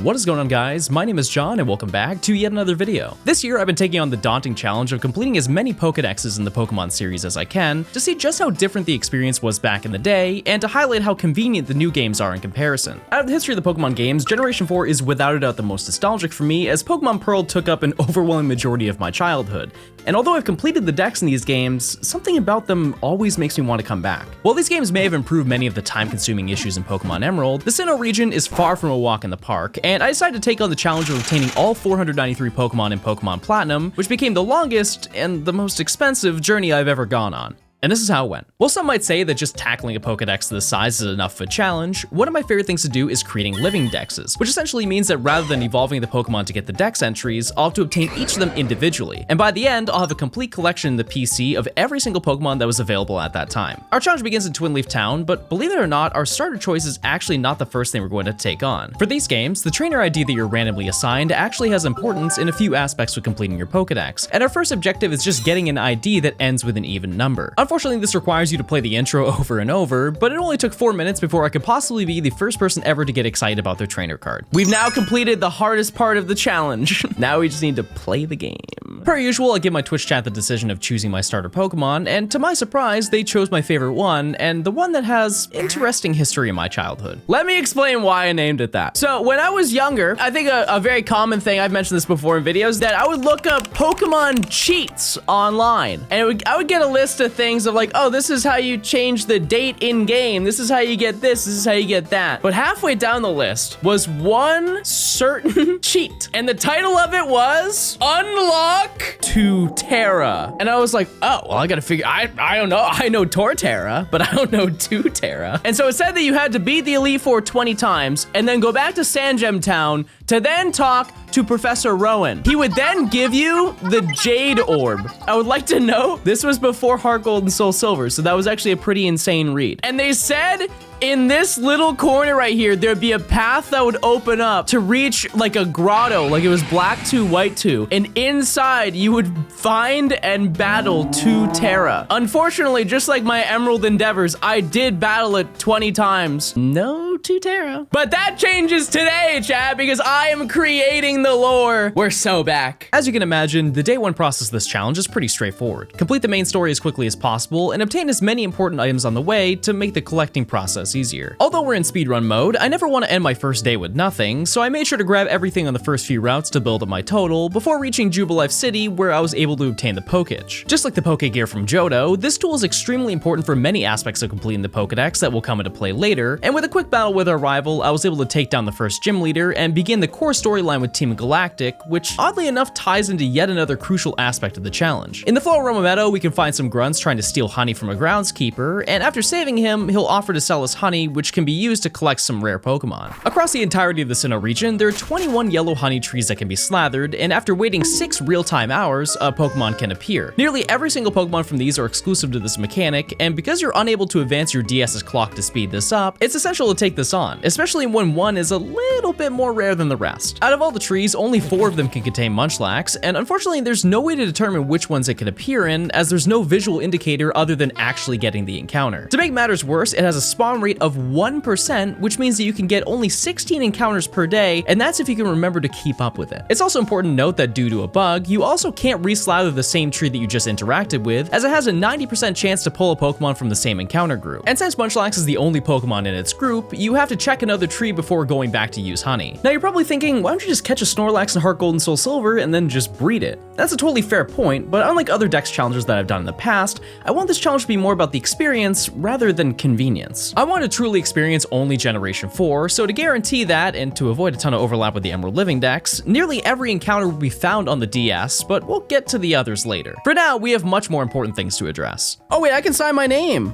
What is going on, guys? My name is John and welcome back to yet another video. This year I've been taking on the daunting challenge of completing as many Pokedexes in the Pokemon series as I can to see just how different the experience was back in the day and to highlight how convenient the new games are in comparison. Out of the history of the Pokemon games, Generation 4 is without a doubt the most nostalgic for me, as Pokemon Pearl took up an overwhelming majority of my childhood. And although I've completed the decks in these games, something about them always makes me want to come back. While these games may have improved many of the time-consuming issues in Pokemon Emerald, the Sinnoh region is far from a walk in the park, and I decided to take on the challenge of obtaining all 493 Pokemon in Pokemon Platinum, which became the longest and the most expensive journey I've ever gone on. And this is how it went. While some might say that just tackling a Pokedex this size is enough of a challenge, one of my favorite things to do is creating living dexes, which essentially means that rather than evolving the Pokemon to get the dex entries, I'll have to obtain each of them individually. And by the end, I'll have a complete collection in the PC of every single Pokemon that was available at that time. Our challenge begins in Twin Leaf Town, but believe it or not, our starter choice is actually not the first thing we're going to take on. For these games, the trainer ID that you're randomly assigned actually has importance in a few aspects with completing your Pokedex, and our first objective is just getting an ID that ends with an even number. Unfortunately, this requires you to play the intro over and over, but it only took 4 minutes before I could possibly be the first person ever to get excited about their trainer card. We've now completed the hardest part of the challenge. Now we just need to play the game. Per usual, I give my Twitch chat the decision of choosing my starter Pokemon, and to my surprise, they chose my favorite one, and the one that has interesting history in my childhood. Let me explain why I named it that. So when I was younger, I think a very common thing, I've mentioned this before in videos, that I would look up Pokemon cheats online, and I would get a list of things of like, oh, this is how you change the date in game. This is how you get this is how you get that. But halfway down the list was one certain cheat. And the title of it was Unlock Torterra. And I was like, oh, well, I gotta figure, I don't know. I know Torterra, but I don't know Torterra. And so it said that you had to beat the Elite Four 20 times and then go back to Sandgem Town to then talk to Professor Rowan. He would then give you the Jade Orb. I would like to note, this was before Heartgold and SoulSilver, so that was actually a pretty insane read. And they said in this little corner right here, there'd be a path that would open up to reach like a grotto, like it was Black 2, White 2. And inside, you would find and battle Torterra. Unfortunately, just like my Emerald endeavors, I did battle it 20 times. No Torterra. But that changes today, chat, because I am creating the lore. We're so back. As you can imagine, the day one process of this challenge is pretty straightforward. Complete the main story as quickly as possible and obtain as many important items on the way to make the collecting process easier. Although we're in speedrun mode, I never want to end my first day with nothing, so I made sure to grab everything on the first few routes to build up my total before reaching Jubilife City, where I was able to obtain the Pokage. Just like the Poke Gear from Johto, this tool is extremely important for many aspects of completing the Pokedex that will come into play later, and with a quick battle with our rival, I was able to take down the first gym leader and begin the core storyline with Team Galactic, which oddly enough ties into yet another crucial aspect of the challenge. In the Floroma Meadow, we can find some grunts trying to steal honey from a groundskeeper, and after saving him, he'll offer to sell us honey, which can be used to collect some rare Pokemon. Across the entirety of the Sinnoh region, there are 21 yellow honey trees that can be slathered, and after waiting 6 real-time hours, a Pokemon can appear. Nearly every single Pokemon from these are exclusive to this mechanic, and because you're unable to advance your DS's clock to speed this up, it's essential to take this on, especially when one is a little bit more rare than the rest. Out of all the trees, only 4 of them can contain Munchlax, and unfortunately there's no way to determine which ones it can appear in, as there's no visual indicator other than actually getting the encounter. To make matters worse, it has a spawn rate of 1%, which means that you can get only 16 encounters per day, and that's if you can remember to keep up with it. It's also important to note that due to a bug, you also can't reslather the same tree that you just interacted with, as it has a 90% chance to pull a Pokemon from the same encounter group. And since Munchlax is the only Pokemon in its group, you have to check another tree before going back to use honey. Now you're probably thinking, why don't you just catch a Snorlax in Heartgold and SoulSilver and then just breed it? That's a totally fair point, but unlike other Dex challenges that I've done in the past, I want this challenge to be more about the experience rather than convenience. I want to truly experience only Generation 4, so to guarantee that, and to avoid a ton of overlap with the Emerald Living Dex, nearly every encounter will be found on the DS, but we'll get to the others later. For now, we have much more important things to address. Oh wait, I can sign my name!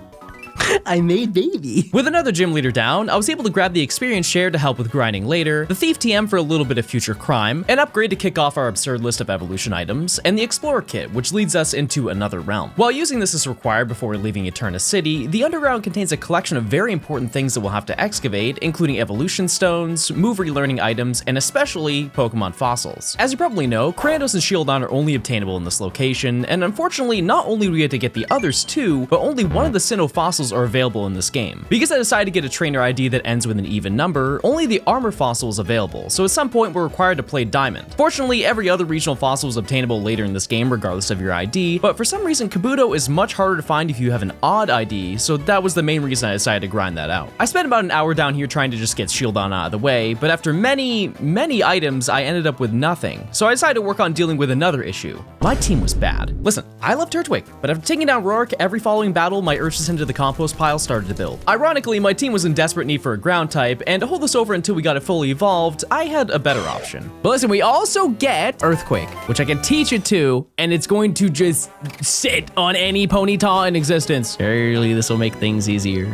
I made baby. With another gym leader down, I was able to grab the experience share to help with grinding later, the Thief TM for a little bit of future crime, an upgrade to kick off our absurd list of evolution items, and the Explorer Kit, which leads us into another realm. While using this is required before leaving Eterna City, the Underground contains a collection of very important things that we'll have to excavate, including evolution stones, move relearning items, and especially Pokemon fossils. As you probably know, Cranidos and Shieldon are only obtainable in this location, and unfortunately, not only do we get to get the others too, but only one of the Sinnoh fossils are available in this game. Because I decided to get a trainer ID that ends with an even number, only the armor fossil is available, so at some point we're required to play Diamond. Fortunately, every other regional fossil is obtainable later in this game regardless of your ID, but for some reason Kabuto is much harder to find if you have an odd ID, so that was the main reason I decided to grind that out. I spent about an hour down here trying to just get Shieldon out of the way, but after many items, I ended up with nothing, so I decided to work on dealing with another issue. My team was bad. Listen, I love Turtwig, but after taking down Roark every following battle, my urge to send to the compost pile started to build. Ironically, my team was in desperate need for a ground type, and to hold this over until we got it fully evolved, I had a better option. But listen, we also get Earthquake, which I can teach it to, and it's going to just sit on any Ponyta in existence. Surely this will make things easier.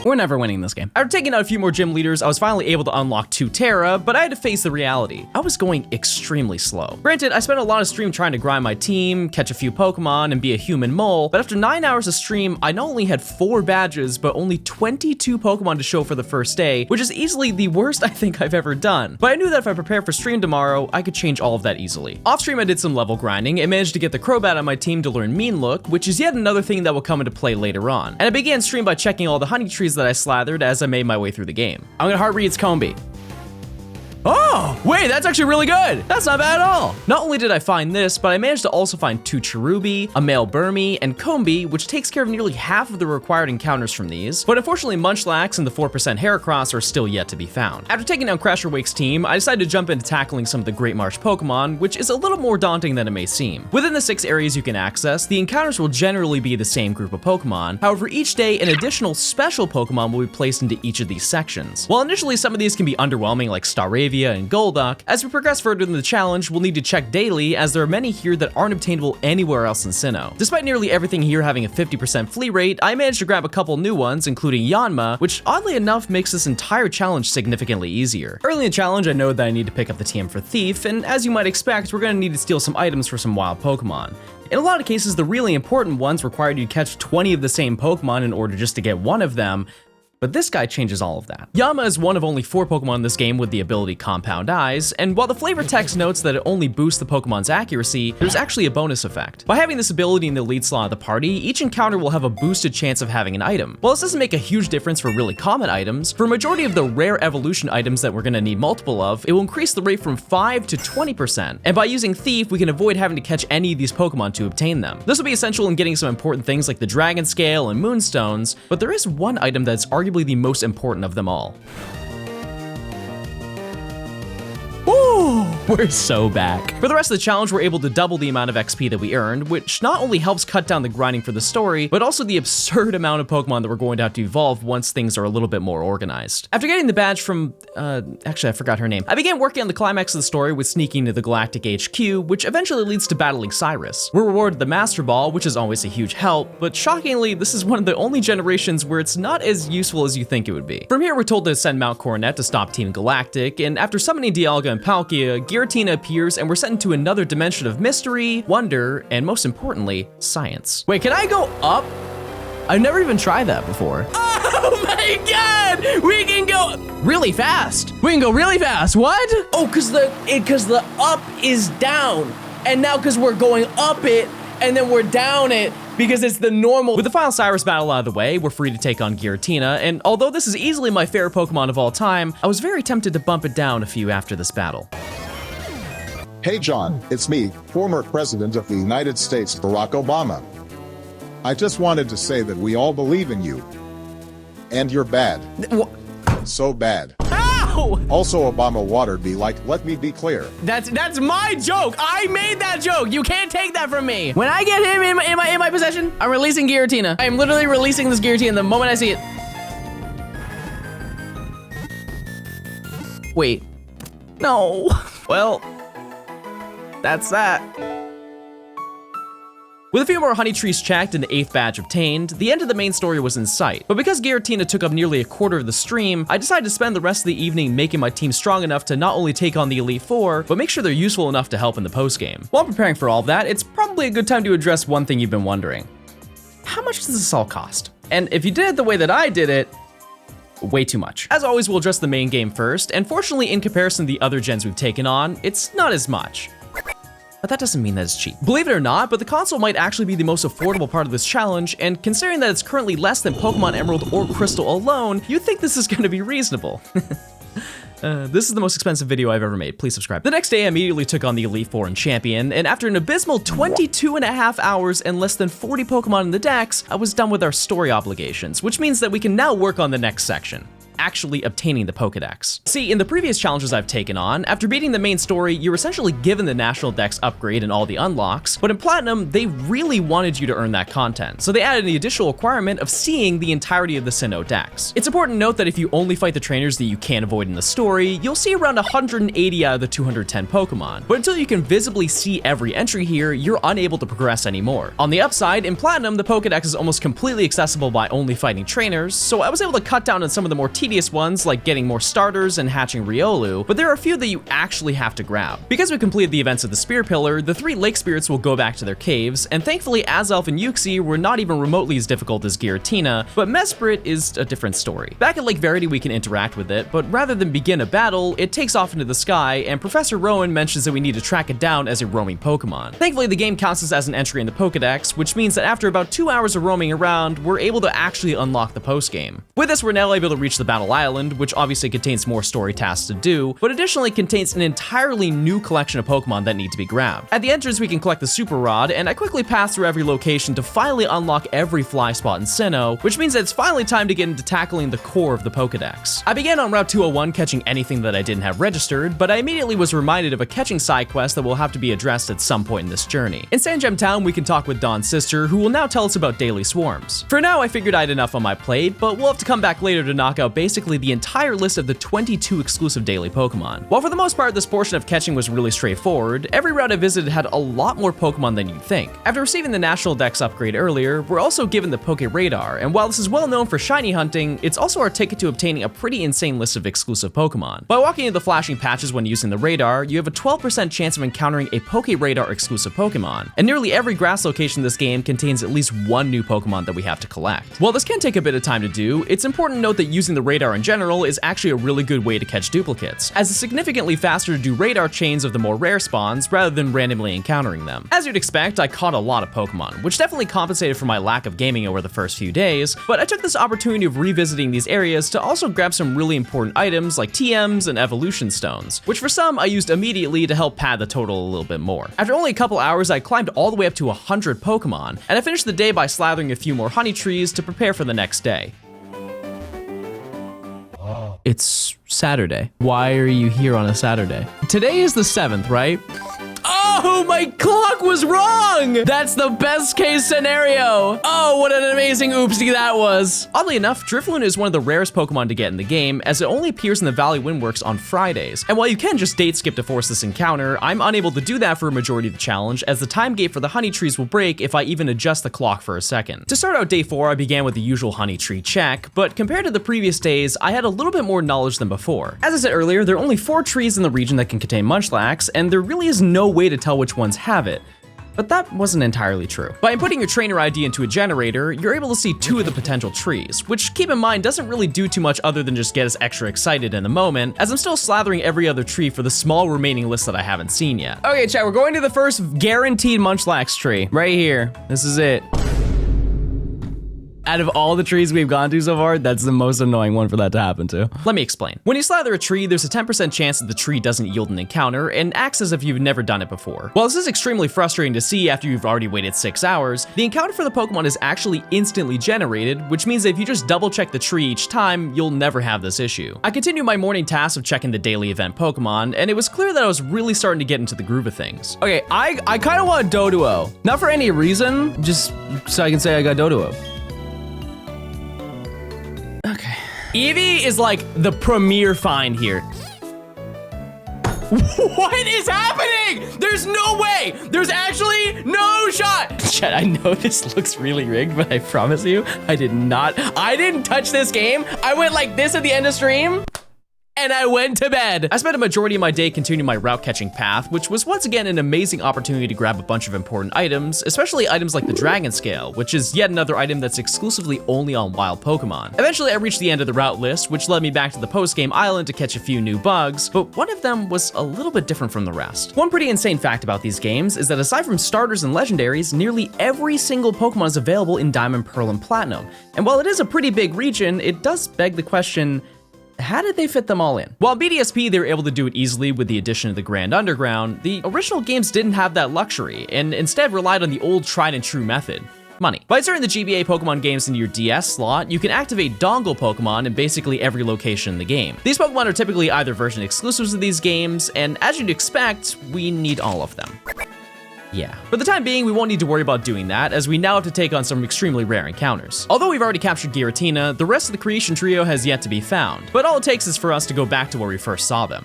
We're never winning this game. After taking out a few more gym leaders, I was finally able to unlock 2 Terra, but I had to face the reality. I was going extremely slow. Granted, I spent a lot of stream trying to grind my team, catch a few Pokemon, and be a human mole, but after 9 hours of stream, I not only had 4 badges, but only 22 Pokemon to show for the first day, which is easily the worst I think I've ever done. But I knew that if I prepared for stream tomorrow, I could change all of that easily. Off stream, I did some level grinding and managed to get the Crobat on my team to learn Mean Look, which is yet another thing that will come into play later on. And I began stream by checking all the honey trees that I slathered as I made my way through the game. I'm gonna heart read its Combi. Oh, wait, that's actually really good. That's not bad at all. Not only did I find this, but I managed to also find 2 Cherubi, a male Burmy, and Combi, which takes care of nearly half of the required encounters from these, but unfortunately Munchlax and the 4% Heracross are still yet to be found. After taking down Crasher Wake's team, I decided to jump into tackling some of the Great Marsh Pokemon, which is a little more daunting than it may seem. Within the 6 areas you can access, the encounters will generally be the same group of Pokemon, however each day an additional special Pokemon will be placed into each of these sections. While initially some of these can be underwhelming like Staravia and Golduck, as we progress further in the challenge, we'll need to check daily as there are many here that aren't obtainable anywhere else in Sinnoh. Despite nearly everything here having a 50% flea rate, I managed to grab a couple new ones, including Yanma, which oddly enough makes this entire challenge significantly easier. Early in the challenge, I know that I need to pick up the TM for Thief, and as you might expect, we're going to need to steal some items for some wild Pokemon. In a lot of cases, the really important ones required you to catch 20 of the same Pokemon in order just to get one of them, but this guy changes all of that. Yanma is one of only 4 Pokemon in this game with the ability Compound Eyes, and while the flavor text notes that it only boosts the Pokemon's accuracy, there's actually a bonus effect. By having this ability in the lead slot of the party, each encounter will have a boosted chance of having an item. While this doesn't make a huge difference for really common items, for a majority of the rare evolution items that we're gonna need multiple of, it will increase the rate from 5 to 20%, and by using Thief, we can avoid having to catch any of these Pokemon to obtain them. This will be essential in getting some important things like the Dragon Scale and Moonstones, but there is one item that's arguably the most important of them all. Ooh, we're so back. For the rest of the challenge, we're able to double the amount of XP that we earned, which not only helps cut down the grinding for the story, but also the absurd amount of Pokemon that we're going to have to evolve once things are a little bit more organized. After getting the badge from, actually I forgot her name, I began working on the climax of the story with sneaking to the Galactic HQ, which eventually leads to battling Cyrus. We're rewarded the Master Ball, which is always a huge help, but shockingly, this is one of the only generations where it's not as useful as you think it would be. From here, we're told to send Mount Coronet to stop Team Galactic, and after summoning Dialga and Palkia, Giratina appears and we're sent into another dimension of mystery, wonder, and most importantly, science. Wait, can I go up? I've never even tried that before. Oh my god! We can go really fast. We can go really fast. What? Oh, cause the up is down. And now cause we're going up it and then we're down it because it's the normal. With the final Cyrus battle out of the way, we're free to take on Giratina, and although this is easily my favorite Pokemon of all time, I was very tempted to bump it down a few after this battle. Hey John, it's me, former President of the United States, Barack Obama. I just wanted to say that we all believe in you. And you're bad. So bad. Ow! Also Obama watered me like, let me be clear. That's my joke. I made that joke. You can't take that from me. When I get him in my possession, I'm releasing Giratina. I am literally releasing this Giratina the moment I see it. Wait. No. Well, that's that. With a few more honey trees checked and the 8th badge obtained, the end of the main story was in sight. But because Giratina took up nearly a quarter of the stream, I decided to spend the rest of the evening making my team strong enough to not only take on the Elite Four, but make sure they're useful enough to help in the postgame. While preparing for all of that, it's probably a good time to address one thing you've been wondering. How much does this all cost? And if you did it the way that I did it, way too much. As always, we'll address the main game first, and fortunately in comparison to the other gens we've taken on, it's not as much. but that doesn't mean that it's cheap. Believe it or not, but the console might actually be the most affordable part of this challenge, and considering that it's currently less than Pokemon Emerald or Crystal alone, you'd think this is gonna be reasonable. This is the most expensive video I've ever made. Please subscribe. The next day, I immediately took on the Elite Four and Champion, and after an abysmal 22.5 hours and less than 40 Pokemon in the Dex, I was done with our story obligations, which means that we can now work on the next section. Actually obtaining the Pokedex. See, in the previous challenges I've taken on, after beating the main story, you're essentially given the National Dex upgrade and all the unlocks, but in Platinum, they really wanted you to earn that content, so they added the additional requirement of seeing the entirety of the Sinnoh Dex. It's important to note that if you only fight the trainers that you can't avoid in the story, you'll see around 180 out of the 210 Pokemon, but until you can visibly see every entry here, you're unable to progress anymore. On the upside, in Platinum, the Pokedex is almost completely accessible by only fighting trainers, so I was able to cut down on some of the more tedious ones like getting more starters and hatching Riolu, but there are a few that you actually have to grab. Because we completed the events of the Spear Pillar, the 3 Lake Spirits will go back to their caves, and thankfully Azelf and Uxie were not even remotely as difficult as Giratina, but Mesprit is a different story. Back at Lake Verity we can interact with it, but rather than begin a battle, it takes off into the sky, and Professor Rowan mentions that we need to track it down as a roaming Pokemon. Thankfully the game counts this as an entry in the Pokedex, which means that after about 2 hours of roaming around, we're able to actually unlock the postgame. With this, we're now able to reach the Battle Island, which obviously contains more story tasks to do, but additionally contains an entirely new collection of Pokemon that need to be grabbed. At the entrance, we can collect the Super Rod, and I quickly pass through every location to finally unlock every fly spot in Sinnoh, which means that it's finally time to get into tackling the core of the Pokedex. I began on Route 201 catching anything that I didn't have registered, but I immediately was reminded of a catching side quest that will have to be addressed at some point in this journey. In Sandgem Town, we can talk with Dawn's sister, who will now tell us about daily swarms. For now, I figured I had enough on my plate, but we'll have to come back later to knock out basically the entire list of the 22 exclusive daily Pokemon. While for the most part this portion of catching was really straightforward, every route I visited had a lot more Pokemon than you'd think. After receiving the National Dex upgrade earlier, we're also given the Poke Radar, and while this is well known for shiny hunting, it's also our ticket to obtaining a pretty insane list of exclusive Pokemon. By walking into the flashing patches when using the radar, you have a 12% chance of encountering a Poke Radar exclusive Pokemon, and nearly every grass location in this game contains at least one new Pokemon that we have to collect. While this can take a bit of time to do, it's important to note that using the radar in general is actually a really good way to catch duplicates, as it's significantly faster to do radar chains of the more rare spawns rather than randomly encountering them. As you'd expect, I caught a lot of Pokemon, which definitely compensated for my lack of gaming over the first few days, but I took this opportunity of revisiting these areas to also grab some really important items like TMs and evolution stones, which for some I used immediately to help pad the total a little bit more. After only a couple hours, I climbed all the way up to 100 Pokemon, and I finished the day by slathering a few more honey trees to prepare for the next day. It's Saturday. Why are you here on a Saturday? Today is the 7th, right? Oh, my clock was wrong! That's the best case scenario! Oh, what an amazing oopsie that was! Oddly enough, Drifloon is one of the rarest Pokemon to get in the game, as it only appears in the Valley Windworks on Fridays. And while you can just date skip to force this encounter, I'm unable to do that for a majority of the challenge, as the time gate for the honey trees will break if I even adjust the clock for a second. To start out day 4, I began with the usual honey tree check, but compared to the previous days, I had a little bit more knowledge than before. As I said earlier, there are only 4 trees in the region that can contain Munchlax, and there really is no way to tell which ones have it. But that wasn't entirely true. By inputting your trainer ID into a generator, you're able to see 2 of the potential trees, which keep in mind doesn't really do too much other than just get us extra excited in the moment, as I'm still slathering every other tree for the small remaining list that I haven't seen yet. Okay, chat, we're going to the first guaranteed Munchlax tree, right here. This is it. Out of all the trees we've gone to so far, that's the most annoying one for that to happen to. Let me explain. When you slather a tree, there's a 10% chance that the tree doesn't yield an encounter and acts as if you've never done it before. While this is extremely frustrating to see after you've already waited 6 hours, the encounter for the Pokemon is actually instantly generated, which means that if you just double check the tree each time, you'll never have this issue. I continued my morning task of checking the daily event Pokemon, and it was clear that I was really starting to get into the groove of things. Okay, I kind of want Doduo. Not for any reason, just so I can say I got Doduo. Okay. Eevee is like the premier find here. What is happening? There's no way. There's actually no shot. Chat, I know this looks really rigged, but I promise you, I didn't touch this game. I went like this at the end of stream, and I went to bed. I spent a majority of my day continuing my route catching path, which was once again an amazing opportunity to grab a bunch of important items, especially items like the Dragon Scale, which is yet another item that's exclusively only on wild Pokemon. Eventually, I reached the end of the route list, which led me back to the postgame island to catch a few new bugs, but one of them was a little bit different from the rest. One pretty insane fact about these games is that aside from starters and legendaries, nearly every single Pokemon is available in Diamond, Pearl, and Platinum. And while it is a pretty big region, it does beg the question, how did they fit them all in? While BDSP, they were able to do it easily with the addition of the Grand Underground, the original games didn't have that luxury, and instead relied on the old tried and true method: money. By inserting the GBA Pokemon games into your DS slot, you can activate Dongle Pokemon in basically every location in the game. These Pokemon are typically either version exclusives of these games, and as you'd expect, we need all of them. Yeah. For the time being, we won't need to worry about doing that, as we now have to take on some extremely rare encounters. Although we've already captured Giratina, the rest of the creation trio has yet to be found, but all it takes is for us to go back to where we first saw them.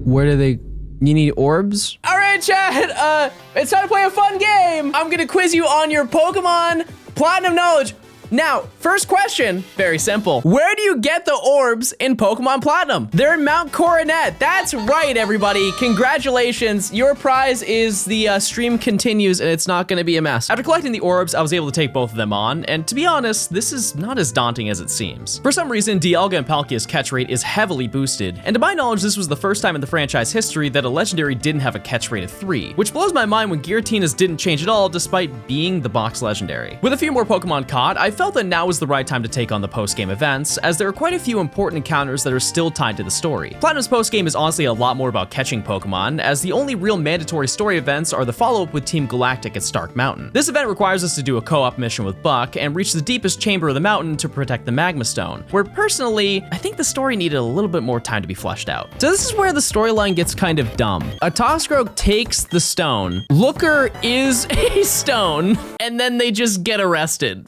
Where do they... You need orbs? All right, chat, it's time to play a fun game. I'm gonna quiz you on your Pokemon Platinum knowledge. Now, first question, very simple. Where do you get the orbs in Pokemon Platinum? They're in Mount Coronet. That's right, everybody. Congratulations. Your prize is the stream continues and it's not gonna be a mess. After collecting the orbs, I was able to take both of them on, and to be honest, this is not as daunting as it seems. For some reason, Dialga and Palkia's catch rate is heavily boosted, and to my knowledge, this was the first time in the franchise history that a legendary didn't have a catch rate of 3, which blows my mind when Giratina's didn't change at all despite being the box legendary. With a few more Pokemon caught, I felt that now was the right time to take on the post-game events, as there are quite a few important encounters that are still tied to the story. Platinum's post-game is honestly a lot more about catching Pokemon, as the only real mandatory story events are the follow-up with Team Galactic at Stark Mountain. This event requires us to do a co-op mission with Buck and reach the deepest chamber of the mountain to protect the Magma Stone, where personally, I think the story needed a little bit more time to be fleshed out. So this is where the storyline gets kind of dumb. A Toxicroak takes the stone, Looker is a stone, and then they just get arrested.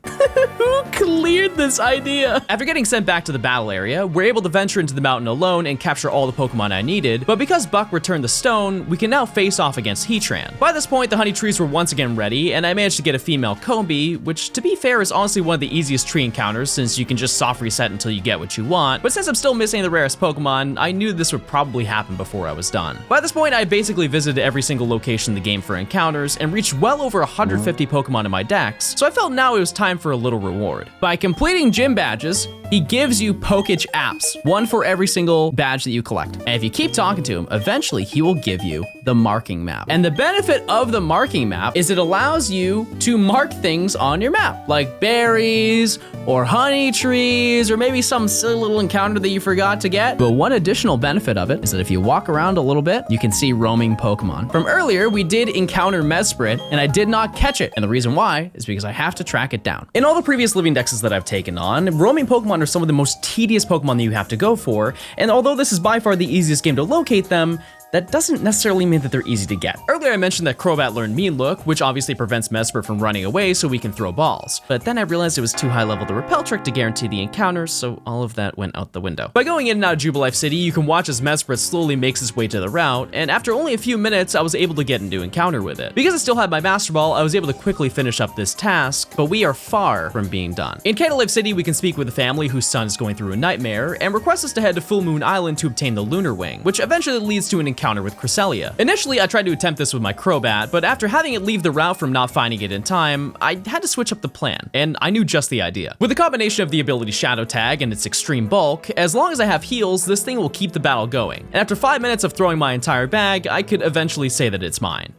Who cleared this idea? After getting sent back to the battle area, we're able to venture into the mountain alone and capture all the Pokemon I needed, but because Buck returned the stone, we can now face off against Heatran. By this point, the honey trees were once again ready, and I managed to get a female Combi, which to be fair is honestly one of the easiest tree encounters since you can just soft reset until you get what you want, but since I'm still missing the rarest Pokemon, I knew this would probably happen before I was done. By this point, I basically visited every single location in the game for encounters and reached well over 150 Pokemon in my dex, so I felt now it was time for a little reward. By completing gym badges, he gives you Pokage apps, one for every single badge that you collect. And if you keep talking to him, eventually he will give you the marking map. And the benefit of the marking map is it allows you to mark things on your map, like berries or honey trees, or maybe some silly little encounter that you forgot to get. But one additional benefit of it is that if you walk around a little bit, you can see roaming Pokemon. From earlier, we did encounter Mesprit, and I did not catch it. And the reason why is because I have to track it down. In all the previous living dexes that I've taken on, roaming Pokemon are some of the most tedious Pokemon that you have to go for, and although this is by far the easiest game to locate them, that doesn't necessarily mean that they're easy to get. Earlier I mentioned that Crobat learned Mean Look, which obviously prevents Mesprit from running away so we can throw balls. But then I realized it was too high level the Repel trick to guarantee the encounters, so all of that went out the window. By going in and out of Jubilife City, you can watch as Mesprit slowly makes its way to the route, and after only a few minutes, I was able to get into encounter with it. Because I still had my Master Ball, I was able to quickly finish up this task, but we are far from being done. In Candlelight City, we can speak with a family whose son is going through a nightmare, and request us to head to Full Moon Island to obtain the Lunar Wing, which eventually leads to an encounter with Cresselia. Initially, I tried to attempt this with my Crobat, but after having it leave the route from not finding it in time, I had to switch up the plan, and I knew just the idea. With the combination of the ability Shadow Tag and its extreme bulk, as long as I have heals, this thing will keep the battle going. And after 5 minutes of throwing my entire bag, I could eventually say that it's mine.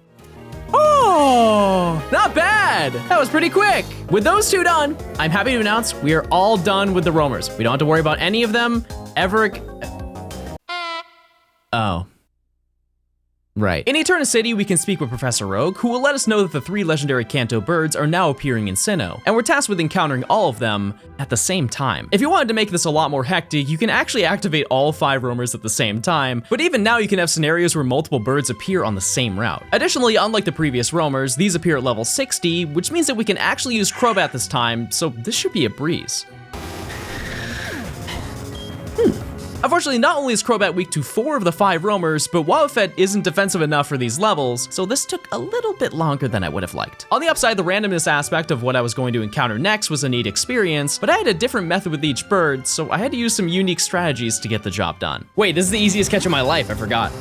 Oh, not bad. That was pretty quick. With those two done, I'm happy to announce we are all done with the roamers. We don't have to worry about any of them ever. Oh. Right. In Eterna City, we can speak with Professor Rogue, who will let us know that the 3 legendary Kanto birds are now appearing in Sinnoh, and we're tasked with encountering all of them at the same time. If you wanted to make this a lot more hectic, you can actually activate all 5 roamers at the same time, but even now you can have scenarios where multiple birds appear on the same route. Additionally, unlike the previous roamers, these appear at level 60, which means that we can actually use Crobat this time, so this should be a breeze. Unfortunately, not only is Crobat weak to 4 of the 5 roamers, but Wobbuffet isn't defensive enough for these levels, so this took a little bit longer than I would have liked. On the upside, the randomness aspect of what I was going to encounter next was a neat experience, but I had a different method with each bird, so I had to use some unique strategies to get the job done. Wait, this is the easiest catch of my life, I forgot.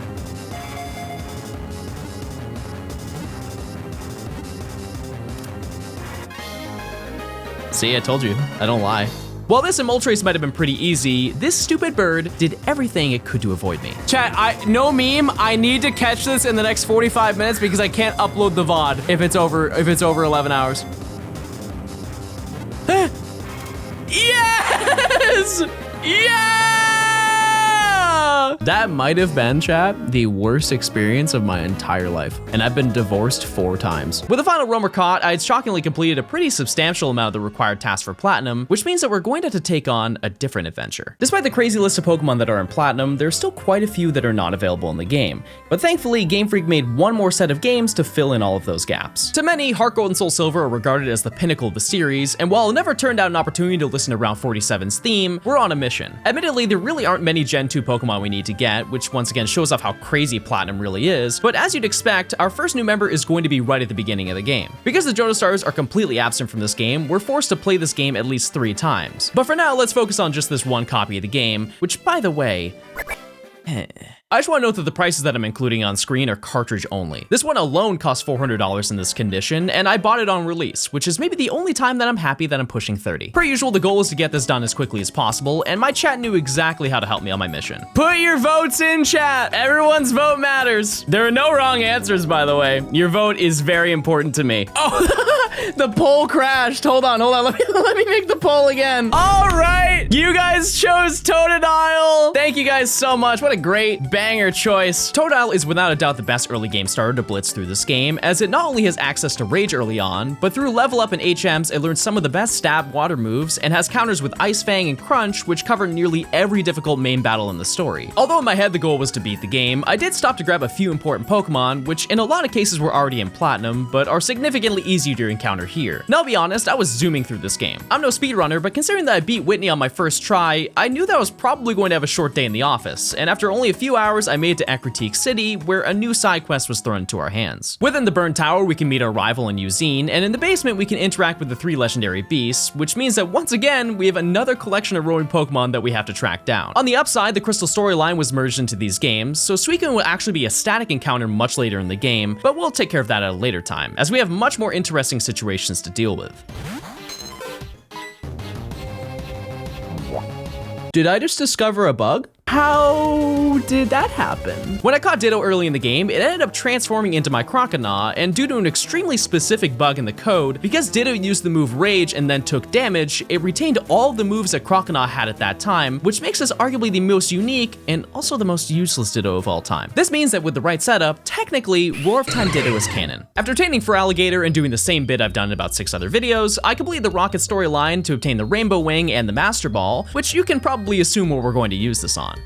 See, I told you, I don't lie. While this and Moltres might have been pretty easy, this stupid bird did everything it could to avoid me. Chat, no meme, I need to catch this in the next 45 minutes because I can't upload the VOD if it's over 11 hours. Yes! Yeah! That might have been, chat, the worst experience of my entire life. And I've been divorced 4 times. With the final roamer caught, I had shockingly completed a pretty substantial amount of the required tasks for Platinum, which means that we're going to have to take on a different adventure. Despite the crazy list of Pokemon that are in Platinum, there's still quite a few that are not available in the game. But thankfully, Game Freak made one more set of games to fill in all of those gaps. To many, Heartgold and SoulSilver are regarded as the pinnacle of the series, and while it never turned out an opportunity to listen to Route 47's theme, we're on a mission. Admittedly, there really aren't many Gen 2 Pokemon we need to get, which once again shows off how crazy Platinum really is, but as you'd expect, our first new member is going to be right at the beginning of the game. Because the Johto Stars are completely absent from this game, we're forced to play this game at least 3 times. But for now, let's focus on just this one copy of the game, which by the way, I just want to note that the prices that I'm including on screen are cartridge only. This one alone costs $400 in this condition, and I bought it on release, which is maybe the only time that I'm happy that I'm pushing 30. Per usual, the goal is to get this done as quickly as possible, and my chat knew exactly how to help me on my mission. Put your votes in, chat. Everyone's vote matters. There are no wrong answers, by the way. Your vote is very important to me. Oh, the poll crashed. Hold on. Let me make the poll again. All right, you guys chose Totodile. Thank you guys so much. What a great banger choice. Totodile is without a doubt the best early game starter to blitz through this game, as it not only has access to Rage early on, but through level up and HMs, it learns some of the best stab water moves and has counters with Ice Fang and Crunch, which cover nearly every difficult main battle in the story. Although in my head the goal was to beat the game, I did stop to grab a few important Pokemon, which in a lot of cases were already in Platinum, but are significantly easier to encounter here. Now I'll be honest, I was zooming through this game. I'm no speedrunner, but considering that I beat Whitney on my first try, I knew that I was probably going to have a short day in the office, and after only a few hours, I made it to Ecruteak City, where a new side quest was thrown into our hands. Within the Burn Tower, we can meet our rival in Eugene, and in the basement, we can interact with the 3 legendary beasts, which means that once again, we have another collection of roaming Pokemon that we have to track down. On the upside, the Crystal storyline was merged into these games, so Suicune will actually be a static encounter much later in the game, but we'll take care of that at a later time, as we have much more interesting situations to deal with. Did I just discover a bug? How did that happen? When I caught Ditto early in the game, it ended up transforming into my Croconaw, and due to an extremely specific bug in the code, because Ditto used the move Rage and then took damage, it retained all the moves that Croconaw had at that time, which makes us arguably the most unique and also the most useless Ditto of all time. This means that with the right setup, technically, Roar of Time Ditto is canon. After obtaining Feraligatr and doing the same bit I've done in about 6 other videos, I completed the Rocket storyline to obtain the Rainbow Wing and the Master Ball, which you can probably assume what we're going to use this on.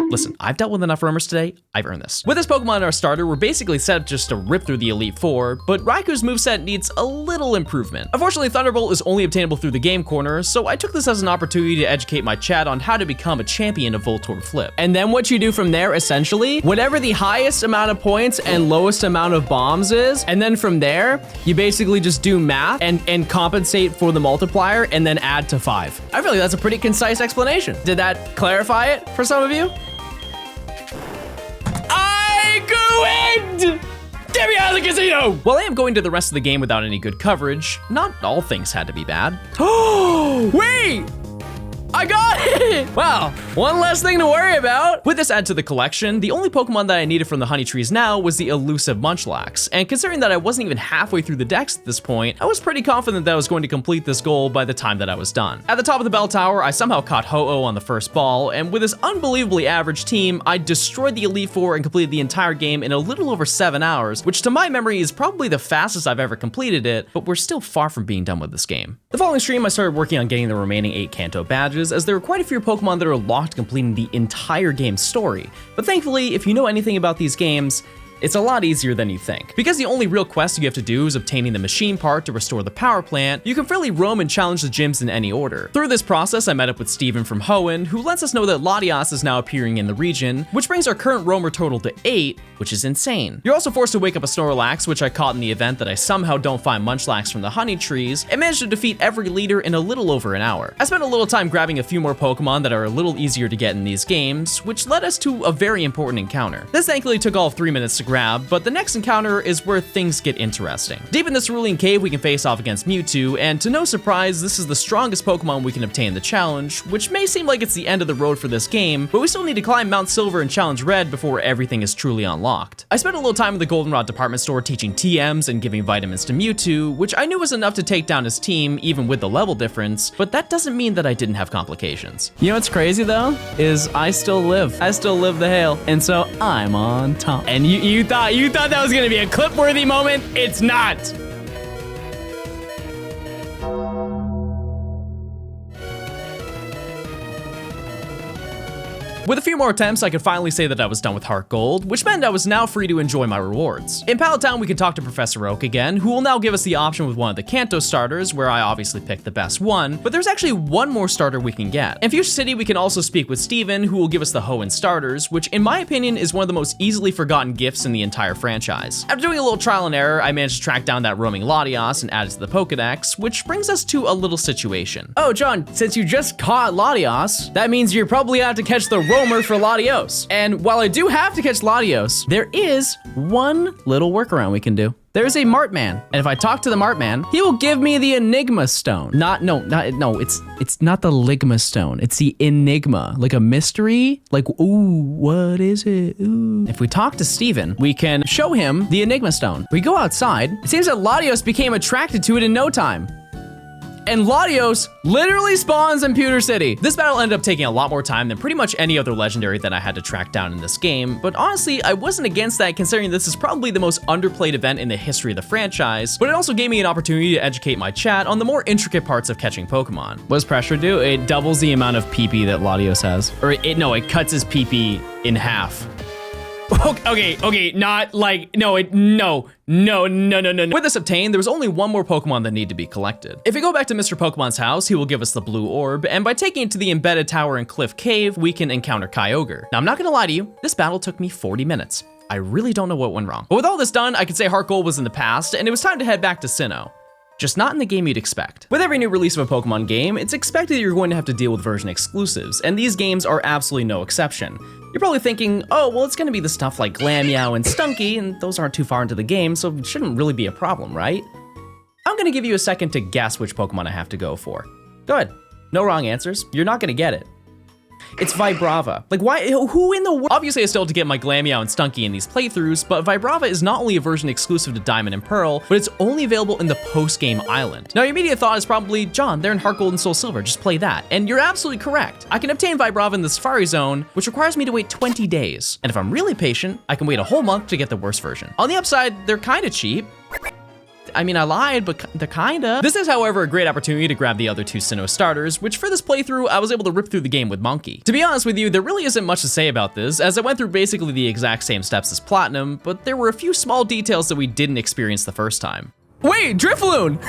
Listen, I've dealt with enough roamers today, I've earned this. With this Pokemon in our starter, we're basically set up just to rip through the Elite Four, but Raiku's moveset needs a little improvement. Unfortunately, Thunderbolt is only obtainable through the game corner, so I took this as an opportunity to educate my chat on how to become a champion of Voltorb Flip. And then what you do from there, essentially, whatever the highest amount of points and lowest amount of bombs is, and then from there, you basically just do math and compensate for the multiplier and then add to 5. I feel like that's a pretty concise explanation. Did that clarify it for some of you? Get me out of the casino! While I am going to the rest of the game without any good coverage, not all things had to be bad. Oh, wait! I got it! Wow, one less thing to worry about. With this add to the collection, the only Pokemon that I needed from the Honey Trees now was the elusive Munchlax, and considering that I wasn't even halfway through the dex at this point, I was pretty confident that I was going to complete this goal by the time that I was done. At the top of the bell tower, I somehow caught Ho-Oh on the first ball, and with this unbelievably average team, I destroyed the Elite Four and completed the entire game in a little over 7 hours, which to my memory is probably the fastest I've ever completed it, but we're still far from being done with this game. The following stream, I started working on getting the remaining 8 Kanto badges, as there were quite a few Pokemon that are locked completing the entire game's story. But thankfully, if you know anything about these games, It's a lot easier than you think. Because the only real quest you have to do is obtaining the machine part to restore the power plant, you can freely roam and challenge the gyms in any order. Through this process, I met up with Steven from Hoenn, who lets us know that Latios is now appearing in the region, which brings our current roamer total to 8, which is insane. You're also forced to wake up a Snorlax, which I caught in the event that I somehow don't find Munchlax from the honey trees, and managed to defeat every leader in a little over an hour. I spent a little time grabbing a few more Pokemon that are a little easier to get in these games, which led us to a very important encounter. This thankfully took all of 3 minutes to grab, but the next encounter is where things get interesting. Deep in this ruling cave, we can face off against Mewtwo, and to no surprise, this is the strongest Pokemon we can obtain in the challenge, which may seem like it's the end of the road for this game, but we still need to climb Mount Silver and challenge Red before everything is truly unlocked. I spent a little time in the Goldenrod department store teaching TMs and giving vitamins to Mewtwo, which I knew was enough to take down his team, even with the level difference, but that doesn't mean that I didn't have complications. You know what's crazy though? Is I still live. I still live the hail, and so I'm on top. And you thought that was gonna be a clip-worthy moment? It's not. With a few more attempts, I could finally say that I was done with Heartgold, which meant I was now free to enjoy my rewards. In Pallet Town, we can talk to Professor Oak again, who will now give us the option with one of the Kanto starters, where I obviously picked the best one, but there's actually one more starter we can get. In Fuchsia City, we can also speak with Steven, who will give us the Hoenn starters, which in my opinion is one of the most easily forgotten gifts in the entire franchise. After doing a little trial and error, I managed to track down that roaming Latios and add it to the Pokedex, which brings us to a little situation. Oh, John, since you just caught Latios, that means you're probably out to catch the roamer for Latios. And while I do have to catch Latios, there is one little workaround we can do. There's a Martman, and if I talk to the Martman, he will give me the Enigma Stone. It's not the Ligma Stone. It's the Enigma, like a mystery. Like, ooh, what is it? Ooh. If we talk to Steven, we can show him the Enigma Stone. We go outside. It seems that Latios became attracted to it in no time. And Latios literally spawns in Pewter City. This battle ended up taking a lot more time than pretty much any other legendary that I had to track down in this game, but honestly, I wasn't against that considering this is probably the most underplayed event in the history of the franchise, but it also gave me an opportunity to educate my chat on the more intricate parts of catching Pokemon. What does pressure do? It doubles the amount of PP that Latios has. Or it cuts his PP in half. Okay, not like, no. With this obtained, there was only one more Pokemon that needed to be collected. If we go back to Mr. Pokemon's house, he will give us the blue orb, and by taking it to the embedded tower in Cliff Cave, we can encounter Kyogre. Now, I'm not gonna lie to you, this battle took me 40 minutes. I really don't know what went wrong. But with all this done, I could say Heartgold was in the past, and it was time to head back to Sinnoh. Just not in the game you'd expect. With every new release of a Pokemon game, it's expected that you're going to have to deal with version exclusives, and these games are absolutely no exception. You're probably thinking, oh, well, it's gonna be the stuff like Glameow and Stunky, and those aren't too far into the game, so it shouldn't really be a problem, right? I'm gonna give you a second to guess which Pokemon I have to go for. Go ahead. No wrong answers. You're not gonna get it. It's Vibrava. Like, why? Who in the world? Obviously, I still have to get my Glameow and Stunky in these playthroughs, but Vibrava is not only a version exclusive to Diamond and Pearl, but it's only available in the post-game island. Now, your immediate thought is probably, John, they're in Heartgold and SoulSilver, just play that. And you're absolutely correct. I can obtain Vibrava in the Safari Zone, which requires me to wait 20 days. And if I'm really patient, I can wait a whole month to get the worst version. On the upside, they're kinda cheap. I mean, I lied, but they're kinda. This is, however, a great opportunity to grab the other two Sinnoh starters, which for this playthrough, I was able to rip through the game with Monkey. To be honest with you, there really isn't much to say about this, as I went through basically the exact same steps as Platinum, but there were a few small details that we didn't experience the first time. Wait, Drifloon!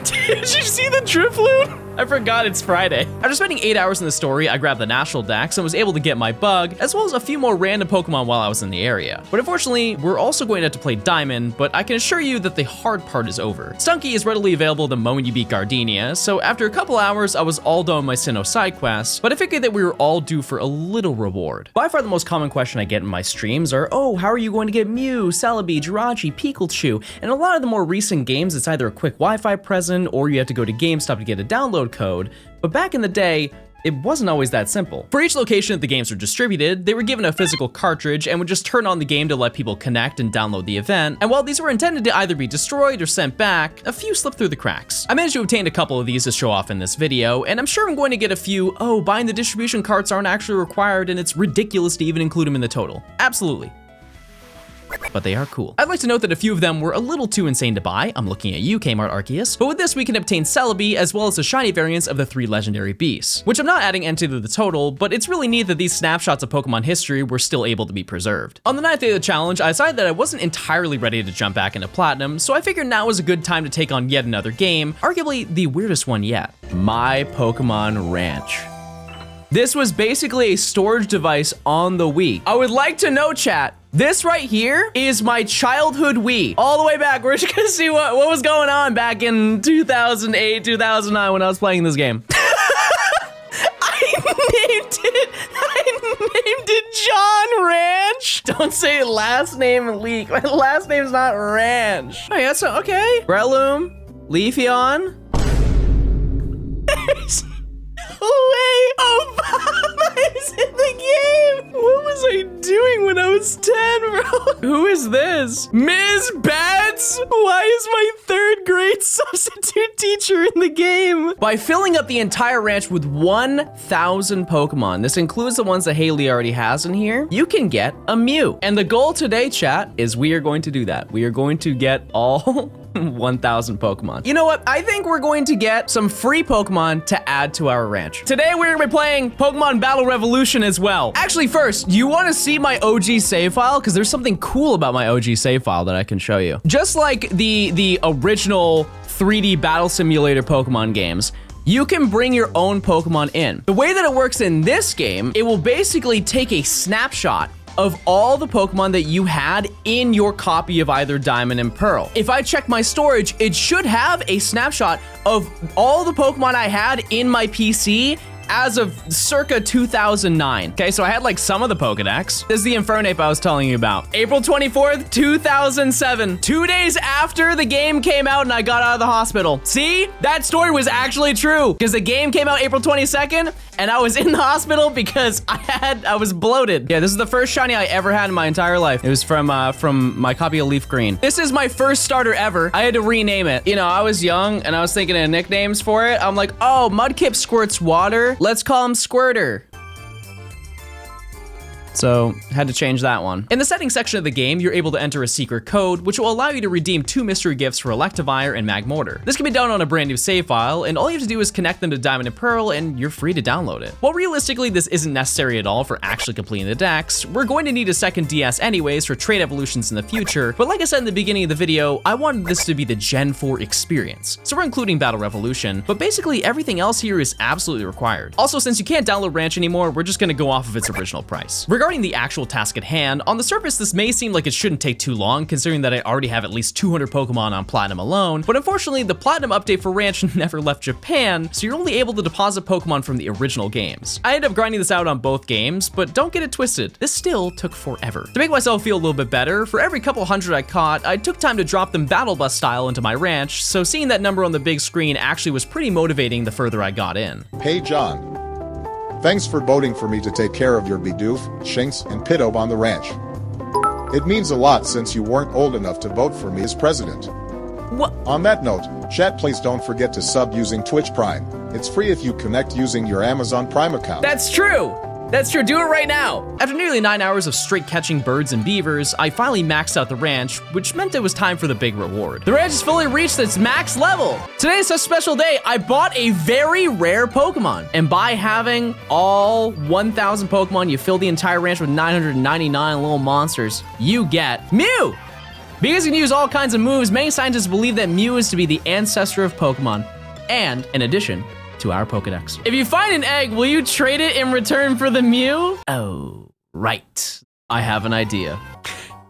Did you see the Drifloon? I forgot it's Friday. After spending 8 hours in the story, I grabbed the National Dex and was able to get my bug, as well as a few more random Pokemon while I was in the area. But unfortunately, we're also going to have to play Diamond, but I can assure you that the hard part is over. Stunky is readily available the moment you beat Gardenia, so after a couple hours, I was all done with my Sinnoh side quests, but I figured that we were all due for a little reward. By far the most common question I get in my streams are, oh, how are you going to get Mew, Celebi, Jirachi, Pikachu? And a lot of the more recent games, it's either a quick Wi-Fi present or you have to go to GameStop to get a download code, but back in the day, it wasn't always that simple. For each location that the games were distributed, they were given a physical cartridge and would just turn on the game to let people connect and download the event, and while these were intended to either be destroyed or sent back, a few slipped through the cracks. I managed to obtain a couple of these to show off in this video, and I'm sure I'm going to get a few, oh, buying the distribution carts aren't actually required and it's ridiculous to even include them in the total. Absolutely. but they are cool. I'd like to note that a few of them were a little too insane to buy. I'm looking at you, Kmart Arceus. But with this, we can obtain Celebi as well as the shiny variants of the 3 legendary beasts, which I'm not adding into the total, but it's really neat that these snapshots of Pokemon history were still able to be preserved. On the 9th day of the challenge, I decided that I wasn't entirely ready to jump back into Platinum, so I figured now was a good time to take on yet another game, arguably the weirdest one yet. My Pokemon Ranch. This was basically a storage device on the Wii. I would like to know, chat, this right here is my childhood Wii. All the way back, we're just gonna see what was going on back in 2008, 2009 when I was playing this game. I named it John Ranch. Don't say last name leak. My last name's not Ranch. Oh, yeah, so, okay. Breloom, Leafeon. Wait, Obama is in the game. What was I doing when I was 10, bro? Who is this? Ms. Betts? Why is my 3rd grade substitute teacher in the game? By filling up the entire ranch with 1,000 Pokemon, this includes the ones that Haley already has in here, you can get a Mew. And the goal today, chat, is we are going to do that. We are going to get all 1,000 Pokemon. You know what? I think we're going to get some free Pokemon to add to our ranch. Today, we're gonna be playing Pokemon Battle Revolution as well. Actually, first, you wanna see my OG save file? Because there's something cool about my OG save file that I can show you. Just like the original 3D Battle Simulator Pokemon games, you can bring your own Pokemon in. The way that it works in this game, it will basically take a snapshot of all the Pokemon that you had in your copy of either Diamond and Pearl. If I check my storage, it should have a snapshot of all the Pokemon I had in my PC as of circa 2009. Okay, so I had like some of the Pokedex. This is the Infernape I was telling you about. April 24th, 2007. 2 days after the game came out and I got out of the hospital. See, that story was actually true because the game came out April 22nd and I was in the hospital because I was bloated. Yeah, this is the first shiny I ever had in my entire life. It was from my copy of Leaf Green. This is my first starter ever. I had to rename it. You know, I was young and I was thinking of nicknames for it. I'm like, oh, Mudkip squirts water. Let's call him Squirter. So, had to change that one. In the settings section of the game, you're able to enter a secret code, which will allow you to redeem 2 mystery gifts for Electivire and Magmortar. This can be done on a brand new save file, and all you have to do is connect them to Diamond and Pearl, and you're free to download it. While realistically, this isn't necessary at all for actually completing the Dex, we're going to need a second DS anyways for trade evolutions in the future, but like I said in the beginning of the video, I wanted this to be the Gen 4 experience. So we're including Battle Revolution, but basically everything else here is absolutely required. Also, since you can't download Ranch anymore, we're just gonna go off of its original price. Regarding the actual task at hand, on the surface this may seem like it shouldn't take too long considering that I already have at least 200 Pokemon on Platinum alone, but unfortunately the Platinum update for Ranch never left Japan, so you're only able to deposit Pokemon from the original games. I ended up grinding this out on both games, but don't get it twisted, this still took forever. To make myself feel a little bit better, for every couple hundred I caught, I took time to drop them Battle Bus style into my ranch, so seeing that number on the big screen actually was pretty motivating the further I got in. Hey John. Thanks for voting for me to take care of your Bidoof, Shinx, and Pidove on the ranch. It means a lot since you weren't old enough to vote for me as president. What? On that note, chat, please don't forget to sub using Twitch Prime. It's free if you connect using your Amazon Prime account. That's true! That's true, do it right now! After nearly 9 hours of straight catching birds and beavers, I finally maxed out the ranch, which meant it was time for the big reward. The ranch has fully reached its max level! Today is a special day, I bought a very rare Pokemon. And by having all 1,000 Pokemon, you fill the entire ranch with 999 little monsters, you get Mew! Because you can use all kinds of moves, many scientists believe that Mew is to be the ancestor of Pokemon. And, in addition, to our Pokedex. If you find an egg, will you trade it in return for the Mew? Oh, right. I have an idea.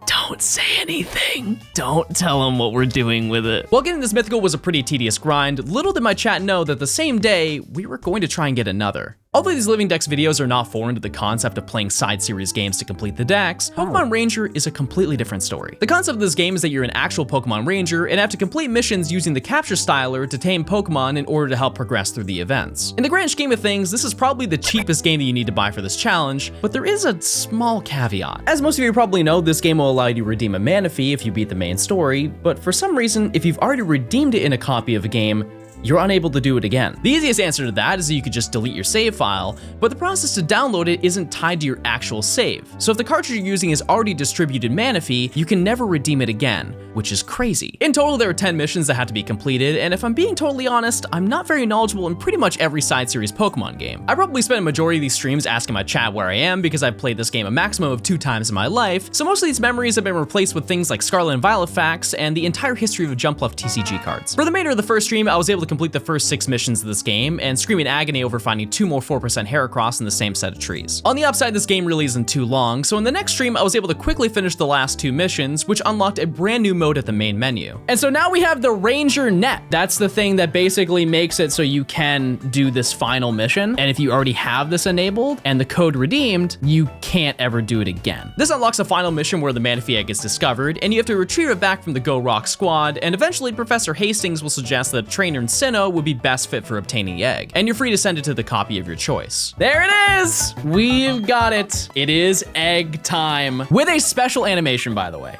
Don't say anything. Don't tell them what we're doing with it. While getting this mythical was a pretty tedious grind, little did my chat know that the same day, we were going to try and get another. Although these Living Dex videos are not foreign to the concept of playing side series games to complete the Dex, Pokemon Ranger is a completely different story. The concept of this game is that you're an actual Pokemon Ranger and have to complete missions using the capture styler to tame Pokemon in order to help progress through the events. In the grand scheme of things, this is probably the cheapest game that you need to buy for this challenge, but there is a small caveat. As most of you probably know, this game will allow you to redeem a Manaphy if you beat the main story, but for some reason, if you've already redeemed it in a copy of a game, you're unable to do it again. The easiest answer to that is that you could just delete your save file, but the process to download it isn't tied to your actual save. So if the cartridge you're using is already distributed Manaphy, you can never redeem it again, which is crazy. In total, there are 10 missions that have to be completed, and if I'm being totally honest, I'm not very knowledgeable in pretty much every side series Pokemon game. I probably spent a majority of these streams asking my chat where I am because I've played this game a maximum of 2 times in my life, so most of these memories have been replaced with things like Scarlet and Violet facts and the entire history of Jumpluff TCG cards. For the remainder of the first stream, I was able to complete the first 6 missions of this game and scream in agony over finding 2 more 4% Heracross in the same set of trees. On the upside, this game really isn't too long, so in the next stream, I was able to quickly finish the last 2 missions, which unlocked a brand new mode at the main menu. And so now we have the Ranger Net. That's the thing that basically makes it so you can do this final mission. And if you already have this enabled and the code redeemed, you can't ever do it again. This unlocks a final mission where the Manaphy egg is discovered, and you have to retrieve it back from the Go Rock squad, and eventually Professor Hastings will suggest that a trainer in Sinnoh would be best fit for obtaining the egg, and you're free to send it to the copy of your choice. There it is! We've got it. It is egg time. With a special animation, by the way.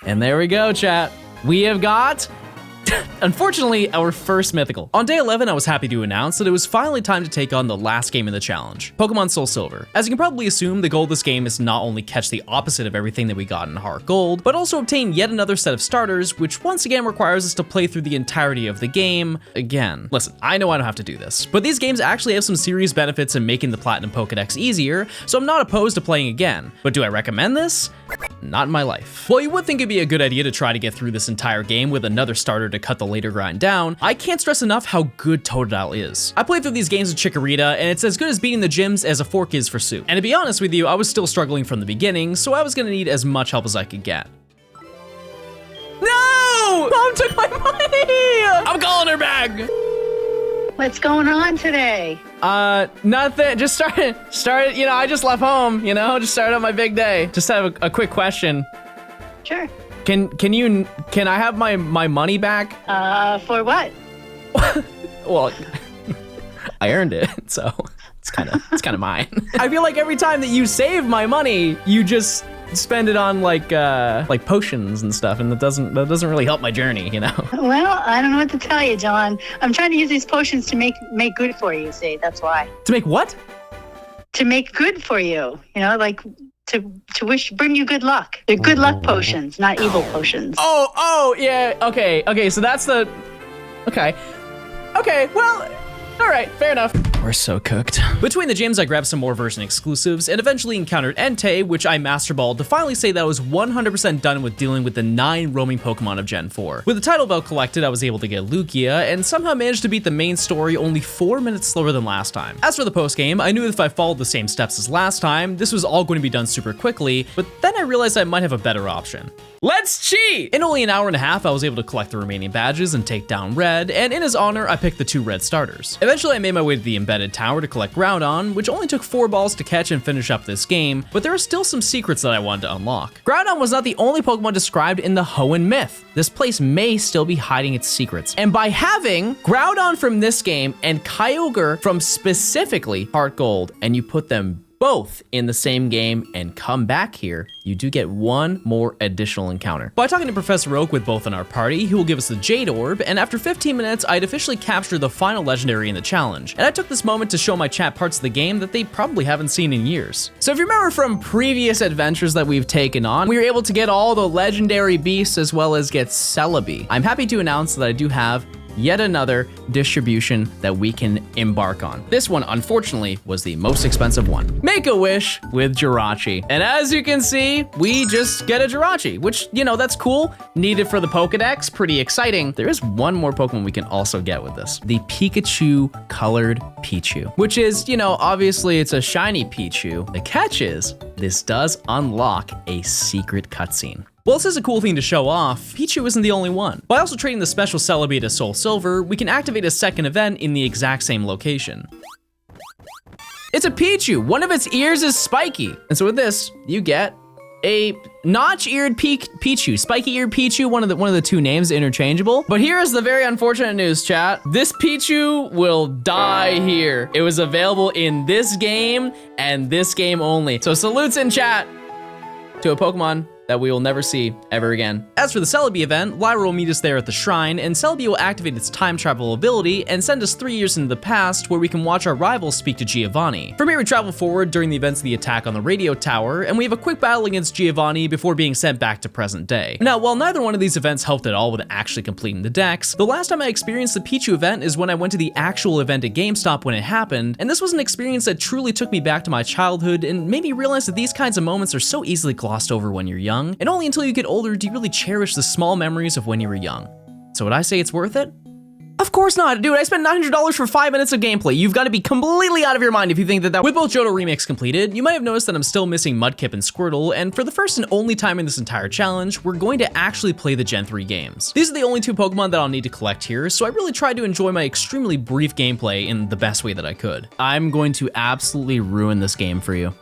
And there we go, chat. We have got, unfortunately, our first mythical. On day 11, I was happy to announce that it was finally time to take on the last game in the challenge, Pokemon SoulSilver. As you can probably assume, the goal of this game is not only catch the opposite of everything that we got in Heartgold, but also obtain yet another set of starters, which once again requires us to play through the entirety of the game again. Listen, I know I don't have to do this, but these games actually have some serious benefits in making the Platinum Pokedex easier, so I'm not opposed to playing again. But do I recommend this? Not in my life. While you would think it'd be a good idea to try to get through this entire game with another starter to cut the later grind down, I can't stress enough how good Totodile is. I played through these games with Chikorita, and it's as good as beating the gyms as a fork is for soup. And to be honest with you, I was still struggling from the beginning, so I was gonna need as much help as I could get. No! Mom took my money! I'm calling her back! What's going on today? Nothing. Just started, you know, I just left home, you know, just started on my big day. Just have a quick question. Sure. Can I have my money back? For what? Well, I earned it, so it's kind of mine. I feel like every time that you save my money, you just spend it on like potions and stuff, and that doesn't really help my journey, you know. Well, I don't know what to tell you, John. I'm trying to use these potions to make good for you. See, that's why. To make what? To make good for you. You know, like to bring you good luck. They're good luck potions, not evil potions. Oh, yeah. Okay. So that's the. Okay. Well, all right. Fair enough. We're so cooked. Between the gyms, I grabbed some more version exclusives and eventually encountered Entei, which I master balled to finally say that I was 100% done with dealing with the 9 roaming Pokemon of Gen 4. With the title belt collected, I was able to get Lugia and somehow managed to beat the main story only 4 minutes slower than last time. As for the postgame, I knew that if I followed the same steps as last time, this was all going to be done super quickly, but then I realized I might have a better option. Let's cheat! In only an hour and a half, I was able to collect the remaining badges and take down Red, and in his honor, I picked the 2 red starters. Eventually, I made my way to the embedded tower to collect Groudon, which only took 4 balls to catch and finish up this game, but there are still some secrets that I wanted to unlock. Groudon was not the only Pokemon described in the Hoenn myth. This place may still be hiding its secrets. And by having Groudon from this game and Kyogre from specifically Heartgold, and you put them both in the same game and come back here, you do get 1 more additional encounter. By talking to Professor Oak with both in our party, he will give us the Jade Orb, and after 15 minutes, I'd officially captured the final legendary in the challenge. And I took this moment to show my chat parts of the game that they probably haven't seen in years. So if you remember from previous adventures that we've taken on, we were able to get all the legendary beasts as well as get Celebi. I'm happy to announce that I do have yet another distribution that we can embark on. This one, unfortunately, was the most expensive one. Make a wish with Jirachi. And as you can see, we just get a Jirachi, which, you know, that's cool. Needed for the Pokedex, pretty exciting. There is 1 more Pokemon we can also get with this. The Pikachu colored Pichu, which is, you know, obviously it's a shiny Pichu. The catch is, this does unlock a secret cutscene. While this is a cool thing to show off, Pichu isn't the only one. By also trading the special Celebi to SoulSilver, we can activate a second event in the exact same location. It's a Pichu. One of its ears is spiky. And so with this, you get a notch-eared Pichu. Spiky-eared Pichu, one of the 2 names, interchangeable. But here is the very unfortunate news, chat. This Pichu will die here. It was available in this game and this game only. So salutes in chat to a Pokemon that we will never see ever again. As for the Celebi event, Lyra will meet us there at the shrine, and Celebi will activate its time travel ability and send us 3 years into the past where we can watch our rivals speak to Giovanni. From here we travel forward during the events of the attack on the radio tower, and we have a quick battle against Giovanni before being sent back to present day. Now, while neither one of these events helped at all with actually completing the dex, the last time I experienced the Pichu event is when I went to the actual event at GameStop when it happened, and this was an experience that truly took me back to my childhood and made me realize that these kinds of moments are so easily glossed over when you're young, and only until you get older do you really cherish the small memories of when you were young. So would I say it's worth it? Of course not, dude. I spent $900 for 5 minutes of gameplay. You've got to be completely out of your mind if you think that. With both Johto remakes completed, you might have noticed that I'm still missing Mudkip and Squirtle, and for the first and only time in this entire challenge, we're going to actually play the Gen 3 games. These are the only 2 Pokemon that I'll need to collect here, so I really tried to enjoy my extremely brief gameplay in the best way that I could. I'm going to absolutely ruin this game for you.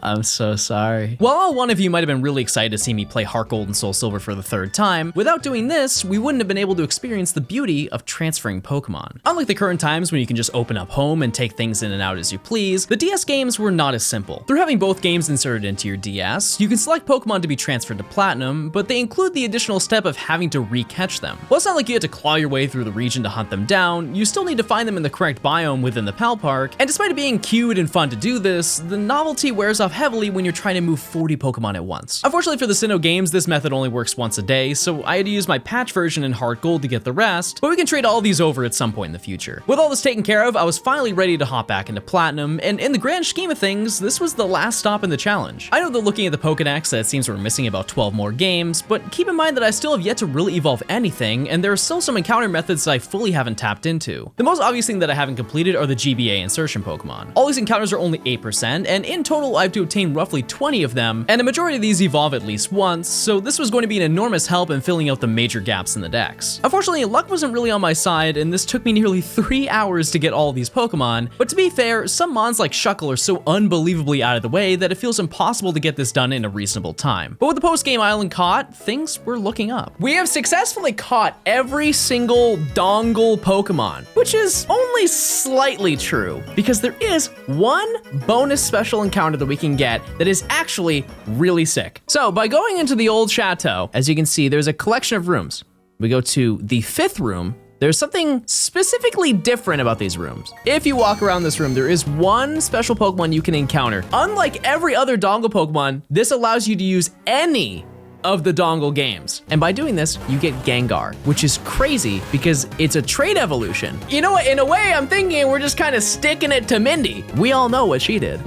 I'm so sorry. While one of you might have been really excited to see me play Heartgold and SoulSilver for the 3rd time, without doing this, we wouldn't have been able to experience the beauty of transferring Pokemon. Unlike the current times when you can just open up home and take things in and out as you please, the DS games were not as simple. Through having both games inserted into your DS, you can select Pokemon to be transferred to Platinum, but they include the additional step of having to re-catch them. While it's not like you had to claw your way through the region to hunt them down, you still need to find them in the correct biome within the Pal Park, and despite it being cute and fun to do this, the novelty wears off heavily when you're trying to move 40 Pokemon at once. Unfortunately for the Sinnoh games, this method only works once a day, so I had to use my patch version in Heartgold to get the rest, but we can trade all these over at some point in the future. With all this taken care of, I was finally ready to hop back into Platinum, and in the grand scheme of things, this was the last stop in the challenge. I know that looking at the Pokedex that it seems we're missing about 12 more games, but keep in mind that I still have yet to really evolve anything, and there are still some encounter methods that I fully haven't tapped into. The most obvious thing that I haven't completed are the GBA insertion Pokemon. All these encounters are only 8%, and in total I have to obtain roughly 20 of them, and a majority of these evolve at least once, so this was going to be an enormous help in filling out the major gaps in the dex. Unfortunately, luck wasn't really on my side, and this took me nearly 3 hours to get all of these Pokemon, but to be fair, some mons like Shuckle are so unbelievably out of the way that it feels impossible to get this done in a reasonable time. But with the post-game island caught, things were looking up. We have successfully caught every single Dongle Pokemon, which is only slightly true, because there is one bonus special encounter that we can get that is actually really sick. So by going into the old chateau, as you can see, there's a collection of rooms. We go to the 5th room. There's something specifically different about these rooms. If you walk around this room, there is one special Pokemon you can encounter. Unlike every other Dongle Pokemon, this allows you to use any of the Dongle games. And by doing this, you get Gengar, which is crazy because it's a trait evolution. You know what, in a way, I'm thinking we're just kind of sticking it to Mindy. We all know what she did.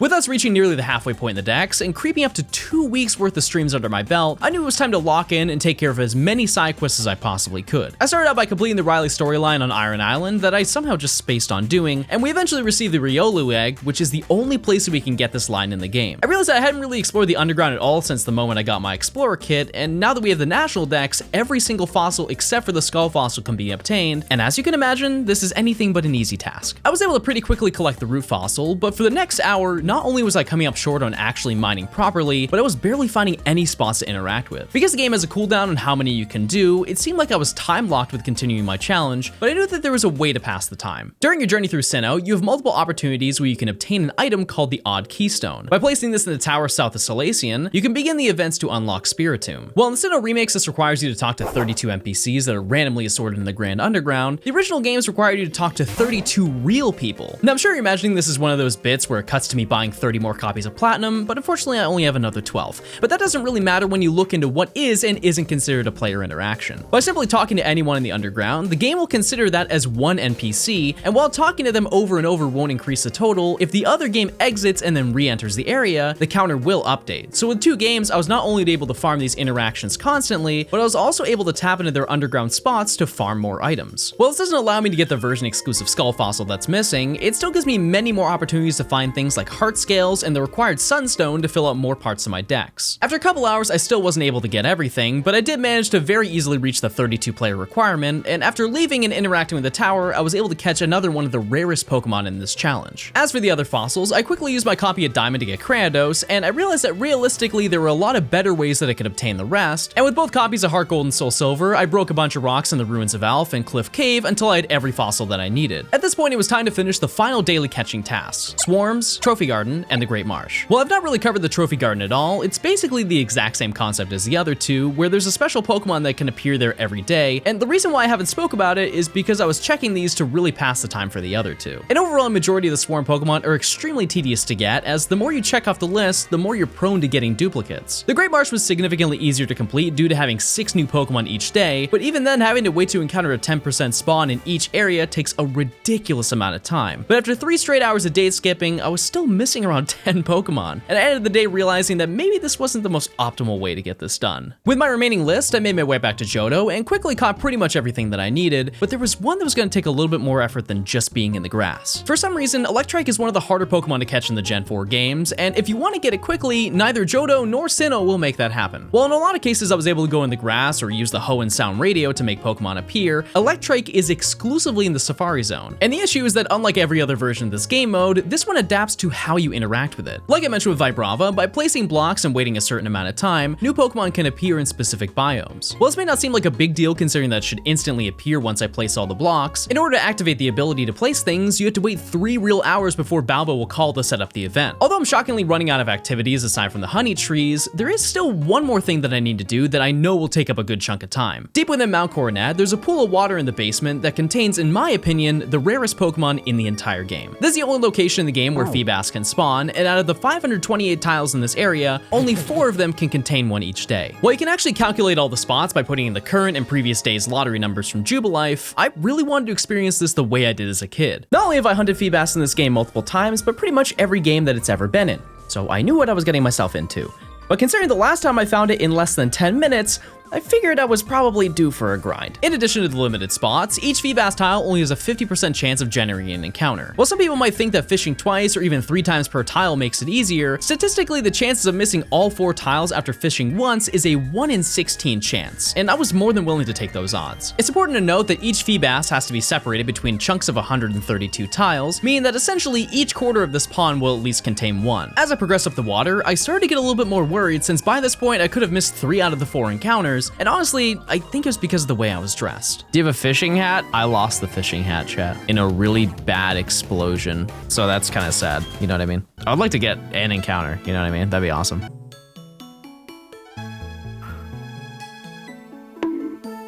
With us reaching nearly the halfway point in the dex and creeping up to 2 weeks worth of streams under my belt, I knew it was time to lock in and take care of as many side quests as I possibly could. I started out by completing the Riley storyline on Iron Island that I somehow just spaced on doing, and we eventually received the Riolu egg, which is the only place that we can get this line in the game. I realized that I hadn't really explored the underground at all since the moment I got my Explorer kit, and now that we have the National Dex, every single fossil except for the Skull fossil can be obtained, and as you can imagine, this is anything but an easy task. I was able to pretty quickly collect the Root fossil, but for the next hour, not only was I coming up short on actually mining properly, but I was barely finding any spots to interact with. Because the game has a cooldown on how many you can do, it seemed like I was time locked with continuing my challenge, but I knew that there was a way to pass the time. During your journey through Sinnoh, you have multiple opportunities where you can obtain an item called the Odd Keystone. By placing this in the tower south of Salacian, you can begin the events to unlock Spiritomb. While in the Sinnoh remakes, this requires you to talk to 32 NPCs that are randomly assorted in the Grand Underground, the original games required you to talk to 32 real people. Now I'm sure you're imagining this is one of those bits where it cuts to me buying 30 more copies of Platinum, but unfortunately I only have another 12. But that doesn't really matter when you look into what is and isn't considered a player interaction. By simply talking to anyone in the underground, the game will consider that as one NPC, and while talking to them over and over won't increase the total, if the other game exits and then re-enters the area, the counter will update. So with 2 games, I was not only able to farm these interactions constantly, but I was also able to tap into their underground spots to farm more items. While this doesn't allow me to get the version exclusive Skull fossil that's missing, it still gives me many more opportunities to find things like heart scales and the required Sunstone to fill out more parts of my dex. After a couple hours, I still wasn't able to get everything, but I did manage to very easily reach the 32 player requirement, and after leaving and interacting with the tower, I was able to catch another one of the rarest Pokemon in this challenge. As for the other fossils, I quickly used my copy of Diamond to get Cranidos, and I realized that realistically there were a lot of better ways that I could obtain the rest, and with both copies of Heartgold and SoulSilver, I broke a bunch of rocks in the ruins of Alph and Cliff Cave until I had every fossil that I needed. At this point, it was time to finish the final daily catching tasks: Swarms, Trophy Garden and the Great Marsh. While I've not really covered the Trophy Garden at all, it's basically the exact same concept as the other two, where there's a special Pokemon that can appear there every day, and the reason why I haven't spoke about it is because I was checking these to really pass the time for the other two. An overall majority of the swarm Pokemon are extremely tedious to get, as the more you check off the list, the more you're prone to getting duplicates. The Great Marsh was significantly easier to complete due to having 6 new Pokemon each day, but even then having to wait to encounter a 10% spawn in each area takes a ridiculous amount of time. But after 3 straight hours of date skipping, I was still missing around 10 Pokemon, and I ended the day realizing that maybe this wasn't the most optimal way to get this done. With my remaining list, I made my way back to Johto and quickly caught pretty much everything that I needed, but there was one that was going to take a little bit more effort than just being in the grass. For some reason, Electrike is one of the harder Pokemon to catch in the Gen 4 games, and if you want to get it quickly, neither Johto nor Sinnoh will make that happen. While in a lot of cases I was able to go in the grass or use the Hoenn Sound Radio to make Pokemon appear, Electrike is exclusively in the Safari Zone. And the issue is that unlike every other version of this game mode, this one adapts to how you interact with it. Like I mentioned with Vibrava, by placing blocks and waiting a certain amount of time, new Pokemon can appear in specific biomes. While this may not seem like a big deal considering that it should instantly appear once I place all the blocks, in order to activate the ability to place things, you have to wait 3 real hours before Balbo will call to set up the event. Although I'm shockingly running out of activities aside from the honey trees, there is still one more thing that I need to do that I know will take up a good chunk of time. Deep within Mount Coronet, there's a pool of water in the basement that contains, in my opinion, the rarest Pokemon in the entire game. This is the only location in the game where Feebas can spawn, and out of the 528 tiles in this area, only 4 of them can contain one each day. While you can actually calculate all the spots by putting in the current and previous day's lottery numbers from Jubilife, I really wanted to experience this the way I did as a kid. Not only have I hunted Feebas in this game multiple times, but pretty much every game that it's ever been in, so I knew what I was getting myself into. But considering the last time I found it in less than 10 minutes, I figured I was probably due for a grind. In addition to the limited spots, each Feebas tile only has a 50% chance of generating an encounter. While some people might think that fishing twice or even 3 times per tile makes it easier, statistically the chances of missing all 4 tiles after fishing once is a 1 in 16 chance, and I was more than willing to take those odds. It's important to note that each Feebas has to be separated between chunks of 132 tiles, meaning that essentially each quarter of this pond will at least contain 1. As I progressed up the water, I started to get a little bit more worried since by this point I could have missed 3 out of the 4 encounters, and honestly, I think it was because of the way I was dressed. Do you have a fishing hat? I lost the fishing hat, chat, in a really bad explosion. So that's kind of sad, you know what I mean? I'd like to get an encounter, you know what I mean? That'd be awesome.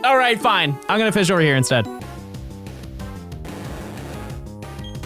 All right, fine. I'm gonna fish over here instead.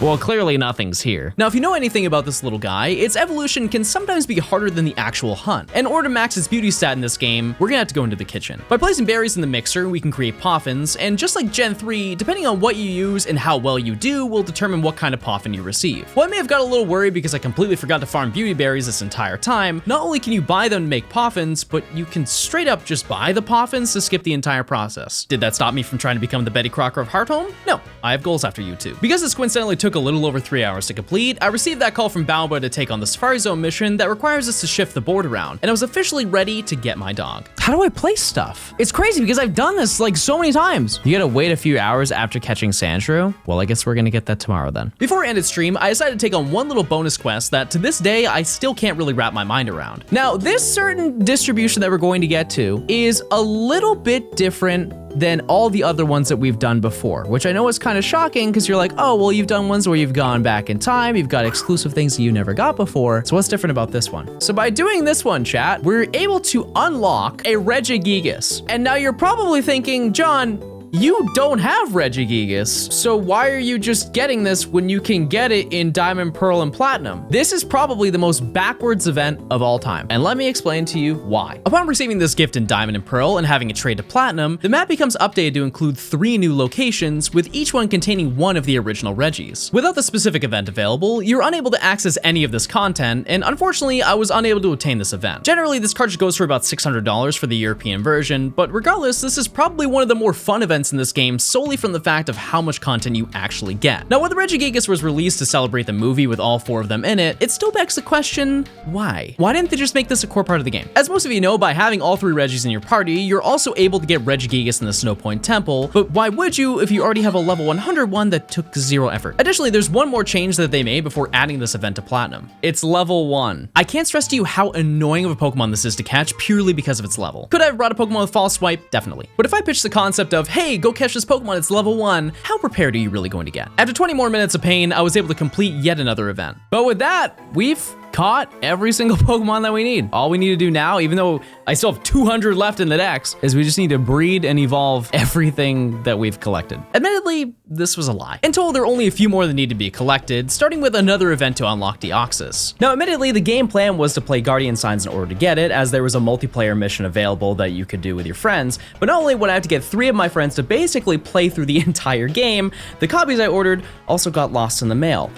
Well, clearly nothing's here. Now, if you know anything about this little guy, its evolution can sometimes be harder than the actual hunt. And in order to max its beauty stat in this game, we're gonna have to go into the kitchen. By placing berries in the mixer, we can create poffins, and just like Gen 3, depending on what you use and how well you do will determine what kind of poffin you receive. While I may have got a little worried because I completely forgot to farm beauty berries this entire time, not only can you buy them to make poffins, but you can straight up just buy the poffins to skip the entire process. Did that stop me from trying to become the Betty Crocker of Hearthome? No, I have goals after YouTube. Because this coincidentally took a little over 3 hours to complete, I received that call from Balbo to take on the Safari Zone mission that requires us to shift the board around, and I was officially ready to get my dog. How do I place stuff? It's crazy because I've done this like so many times. You gotta wait a few hours after catching Sandshrew? Well, I guess we're gonna get that tomorrow then. Before I ended stream, I decided to take on one little bonus quest that to this day, I still can't really wrap my mind around. Now, this certain distribution that we're going to get to is a little bit different than all the other ones that we've done before, which I know is kind of shocking because you're like, oh, well, you've done ones where you've gone back in time, you've got exclusive things that you never got before. So what's different about this one? So by doing this one, chat, we're able to unlock a Regigigas. And now you're probably thinking, John, you don't have Regigigas, so why are you just getting this when you can get it in Diamond, Pearl, and Platinum? This is probably the most backwards event of all time, and let me explain to you why. Upon receiving this gift in Diamond and Pearl and having it trade to Platinum, the map becomes updated to include 3 new locations, with each one containing one of the original Regis. Without the specific event available, you're unable to access any of this content, and unfortunately, I was unable to obtain this event. Generally, this cartridge goes for about $600 for the European version, but regardless, this is probably one of the more fun events in this game solely from the fact of how much content you actually get. Now, when the Regigigas was released to celebrate the movie with all 4 of them in it, it still begs the question, why? Why didn't they just make this a core part of the game? As most of you know, by having all 3 Regis in your party, you're also able to get Regigigas in the Snow Point Temple, but why would you if you already have a level 100 one that took 0 effort? Additionally, there's one more change that they made before adding this event to Platinum. It's level 1. I can't stress to you how annoying of a Pokemon this is to catch purely because of its level. Could I have brought a Pokemon with False Swipe? Definitely. But if I pitch the concept of, hey, hey, go catch this Pokemon, it's level 1. How prepared are you really going to get? After 20 more minutes of pain, I was able to complete yet another event. But with that, we've caught every single Pokemon that we need. All we need to do now, even though I still have 200 left in the dex, is we just need to breed and evolve everything that we've collected. Admittedly, this was a lie. In total, there are only a few more that need to be collected, starting with another event to unlock Deoxys. Now, admittedly, the game plan was to play Guardian Signs in order to get it, as there was a multiplayer mission available that you could do with your friends. But not only would I have to get 3 of my friends to basically play through the entire game, the copies I ordered also got lost in the mail,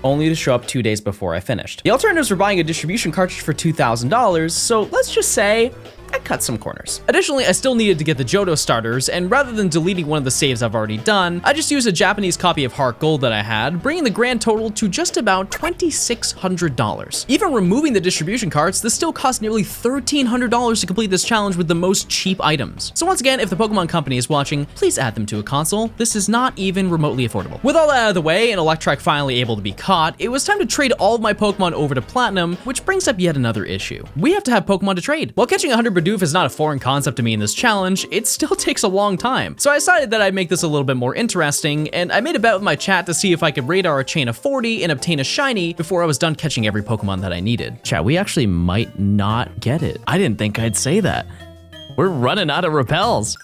only to show up 2 days before I finished. The alternatives were buying a distribution cartridge for $2,000, so let's just say I cut some corners. Additionally, I still needed to get the Johto starters, and rather than deleting one of the saves I've already done, I just used a Japanese copy of Heartgold that I had, bringing the grand total to just about $2,600. Even removing the distribution carts, this still cost nearly $1,300 to complete this challenge with the most cheap items. So once again, if the Pokemon Company is watching, please add them to a console. This is not even remotely affordable. With all that out of the way, and Electrike finally able to be caught, it was time to trade all of my Pokemon over to Platinum, which brings up yet another issue. We have to have Pokemon to trade. While catching 100 Bidoof is not a foreign concept to me in this challenge, it still takes a long time. So I decided that I'd make this a little bit more interesting, and I made a bet with my chat to see if I could radar a chain of 40 and obtain a shiny before I was done catching every Pokemon that I needed. Chat, we actually might not get it. I didn't think I'd say that. We're running out of repels.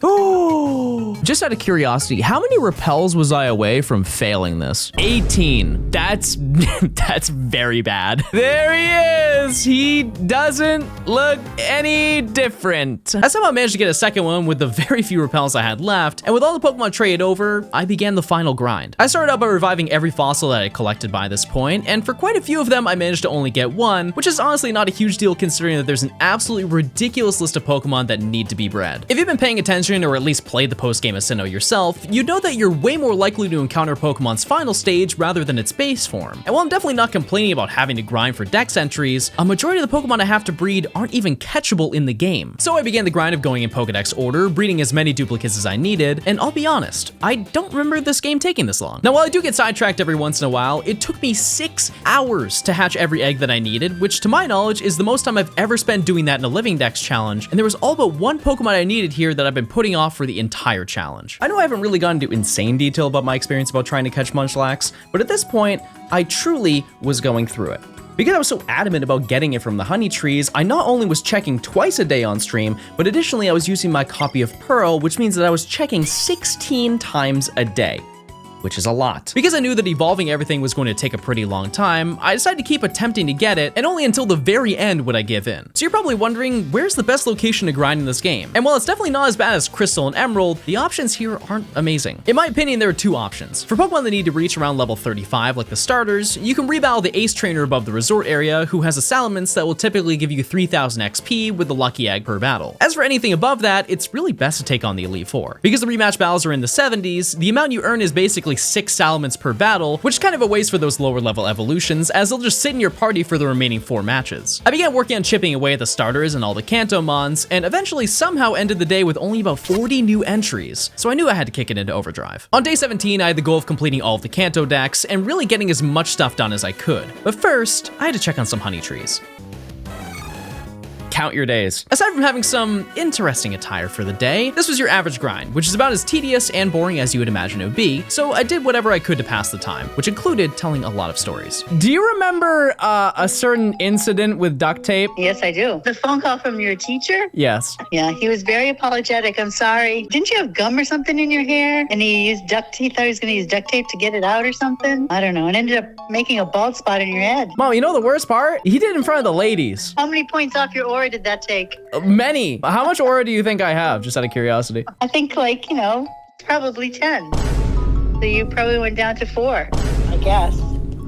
Oh, just out of curiosity, how many repels was I away from failing this? 18. That's very bad. There he is. He doesn't look any different. I somehow managed to get a second one with the very few repels I had left, and with all the Pokemon traded over, I began the final grind. I started out by reviving every fossil that I collected by this point, and for quite a few of them, I managed to only get one, which is honestly not a huge deal considering that there's an absolutely ridiculous list of Pokemon that need to be bred. If you've been paying attention or at least played the postgame of Sinnoh yourself, you know that you're way more likely to encounter Pokemon's final stage rather than its base form. And while I'm definitely not complaining about having to grind for dex entries, a majority of the Pokemon I have to breed aren't even catchable in the game. So I began the grind of going in Pokedex order, breeding as many duplicates as I needed, and I'll be honest, I don't remember this game taking this long. Now while I do get sidetracked every once in a while, it took me 6 hours to hatch every egg that I needed, which to my knowledge is the most time I've ever spent doing that in a living dex challenge, and there was all but one Pokemon I needed here that I've been putting off for the entire challenge. I know I haven't really gone into insane detail about my experience about trying to catch Munchlax, but at this point, I truly was going through it. Because I was so adamant about getting it from the honey trees, I not only was checking twice a day on stream, but additionally I was using my copy of Pearl, which means that I was checking 16 times a day, which is a lot. Because I knew that evolving everything was going to take a pretty long time, I decided to keep attempting to get it, and only until the very end would I give in. So you're probably wondering, where's the best location to grind in this game? And while it's definitely not as bad as Crystal and Emerald, the options here aren't amazing. In my opinion, there are 2 options. For Pokemon that need to reach around level 35, like the starters, you can rebattle the Ace Trainer above the resort area, who has a Salamence that will typically give you 3,000 XP with the Lucky Egg per battle. As for anything above that, it's really best to take on the Elite Four. Because the rematch battles are in the 70s, the amount you earn is basically 6 Salamence per battle, which is kind of a waste for those lower level evolutions, as they'll just sit in your party for the remaining 4 matches. I began working on chipping away at the starters and all the Kanto mons, and eventually somehow ended the day with only about 40 new entries, so I knew I had to kick it into overdrive. On day 17, I had the goal of completing all of the Kanto decks and really getting as much stuff done as I could. But first, I had to check on some honey trees. Count your days. Aside from having some interesting attire for the day, this was your average grind, which is about as tedious and boring as you would imagine it would be, so I did whatever I could to pass the time, which included telling a lot of stories. Do you remember a certain incident with duct tape? Yes, I do. The phone call from your teacher? Yes. Yeah, he was very apologetic. I'm sorry. Didn't you have gum or something in your hair? And he used duct tape. He thought he was going to use duct tape to get it out or something. I don't know. And ended up making a bald spot in your head. Mom, you know the worst part? He did it in front of the ladies. How many points off your aura did that take? Many. How much aura do you think I have, just out of curiosity? I think probably 10. So you probably went down to 4, I guess.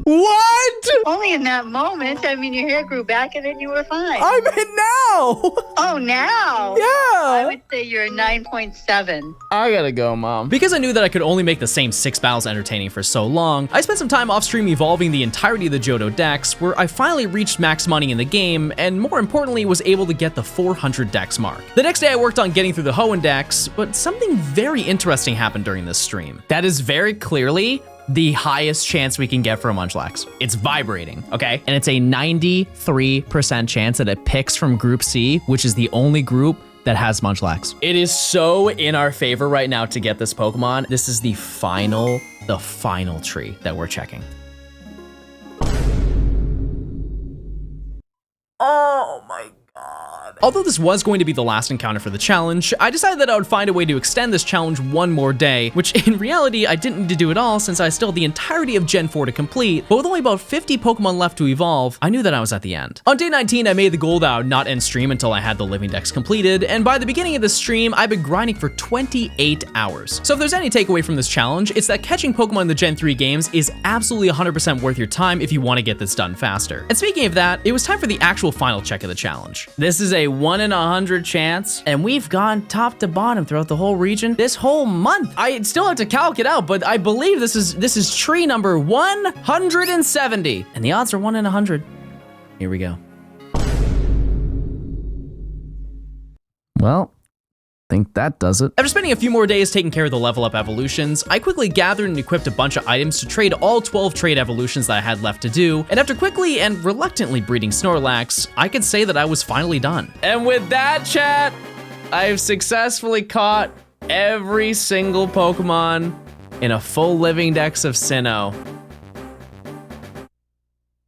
What? Only in that moment. I mean, your hair grew back and then you were fine. I meant now. Oh, now? Yeah. I would say you're a 9.7. I gotta go, Mom. Because I knew that I could only make the same 6 battles entertaining for so long, I spent some time off stream evolving the entirety of the Johto Dex, where I finally reached max money in the game, and more importantly, was able to get the 400 Dex mark. The next day I worked on getting through the Hoenn Dex, but something very interesting happened during this stream. That is very clearly the highest chance we can get for a Munchlax. It's vibrating, okay? And it's a 93% chance that it picks from Group C, which is the only group that has Munchlax. It is so in our favor right now to get this Pokemon. This is the final tree that we're checking. Oh my God. Although this was going to be the last encounter for the challenge, I decided that I would find a way to extend this challenge one more day, which in reality, I didn't need to do at all since I still had the entirety of Gen 4 to complete, but with only about 50 Pokemon left to evolve, I knew that I was at the end. On day 19, I made the goal that I would not end stream until I had the living dex completed, and by the beginning of the stream, I've been grinding for 28 hours. So if there's any takeaway from this challenge, it's that catching Pokemon in the Gen 3 games is absolutely 100% worth your time if you want to get this done faster. And speaking of that, it was time for the actual final check of the challenge. This is a 1 in 100 chance, and we've gone top to bottom throughout the whole region this whole month. I still have to calc it out, but I believe this is tree number 170, and the odds are 1 in 100. Here we go. Well, I think that does it. After spending a few more days taking care of the level up evolutions, I quickly gathered and equipped a bunch of items to trade all 12 trade evolutions that I had left to do, and after quickly and reluctantly breeding Snorlax, I could say that I was finally done. And with that, chat, I've successfully caught every single Pokemon in a full living dex of Sinnoh.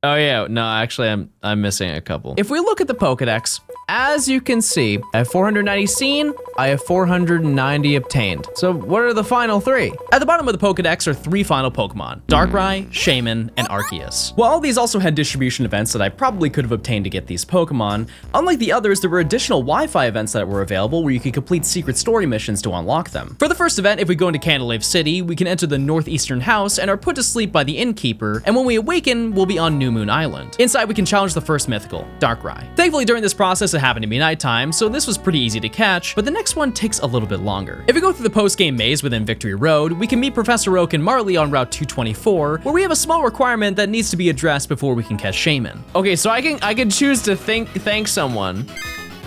Oh yeah, no, actually I'm missing a couple. If we look at the Pokedex, as you can see, I have 490 seen, I have 490 obtained. So what are the final 3? At the bottom of the Pokedex are 3 final Pokemon, Darkrai, Shaman, and Arceus. While all these also had distribution events that I probably could have obtained to get these Pokemon, unlike the others, there were additional Wi-Fi events that were available where you could complete secret story missions to unlock them. For the first event, if we go into Candelave City, we can enter the northeastern house and are put to sleep by the innkeeper, and when we awaken, we'll be on New Moon Island. Inside, we can challenge the first mythical, Darkrai. Thankfully, during this process, it happened to be nighttime, so this was pretty easy to catch, but the next one takes a little bit longer. If we go through the post-game maze within Victory Road, we can meet Professor Oak and Marley on Route 224, where we have a small requirement that needs to be addressed before we can catch Shaman. Okay, so I can choose to thank someone.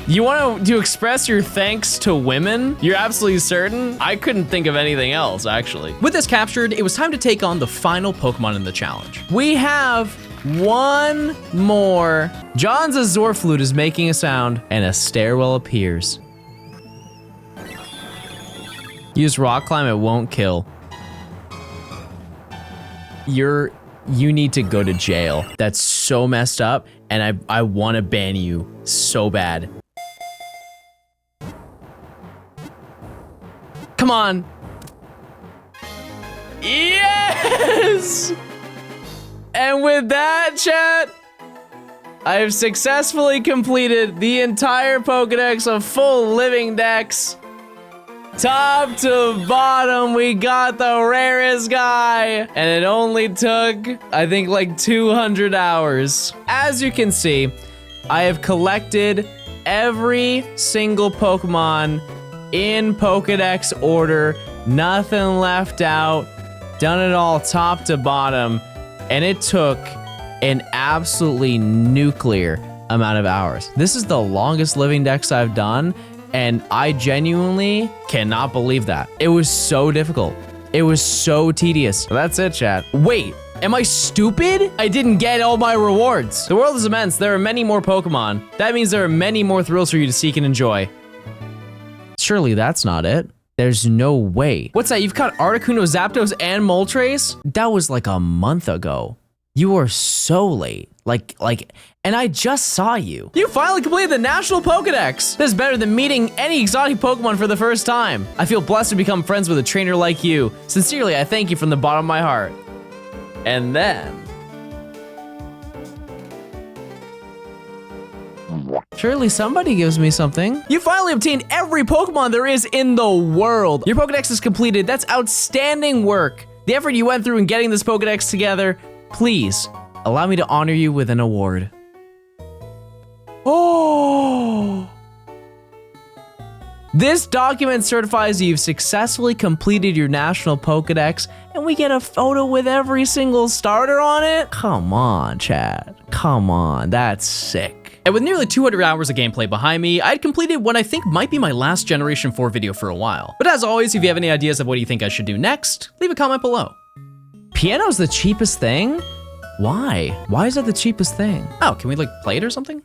You want to express your thanks to women? You're absolutely certain? I couldn't think of anything else, actually. With this captured, it was time to take on the final Pokemon in the challenge. We have one more. John's Azure Flute is making a sound, and a stairwell appears. Use rock climb, it won't kill. You need to go to jail. That's so messed up, and I want to ban you so bad. Come on. Yes! And with that, chat, I have successfully completed the entire Pokedex of full living dex. Top to bottom, we got the rarest guy, and it only took, I think, like 200 hours. As you can see, I have collected every single Pokemon in Pokedex order, nothing left out, done it all top to bottom, and it took an absolutely nuclear amount of hours. This is the longest living dex I've done, and I genuinely cannot believe that. It was so difficult. It was so tedious. That's it, chat. Wait, am I stupid? I didn't get all my rewards. The world is immense. There are many more Pokemon. That means there are many more thrills for you to seek and enjoy. Surely that's not it. There's no way. What's that? You've caught Articuno, Zapdos, and Moltres? That was like a month ago. You are so late. And I just saw you. You finally completed the National Pokedex. This is better than meeting any exotic Pokemon for the first time. I feel blessed to become friends with a trainer like you. Sincerely, I thank you from the bottom of my heart. And then... surely somebody gives me something. You finally obtained every Pokemon there is in the world. Your Pokedex is completed. That's outstanding work. The effort you went through in getting this Pokedex together, please allow me to honor you with an award. Oh! This document certifies you've successfully completed your National Pokedex, and we get a photo with every single starter on it? Come on, chat. Come on, that's sick. And with nearly 200 hours of gameplay behind me, I'd completed what I think might be my last Generation 4 video for a while. But as always, if you have any ideas of what you think I should do next, leave a comment below. Piano's the cheapest thing? Why? Why is that the cheapest thing? Oh, can we like play it or something?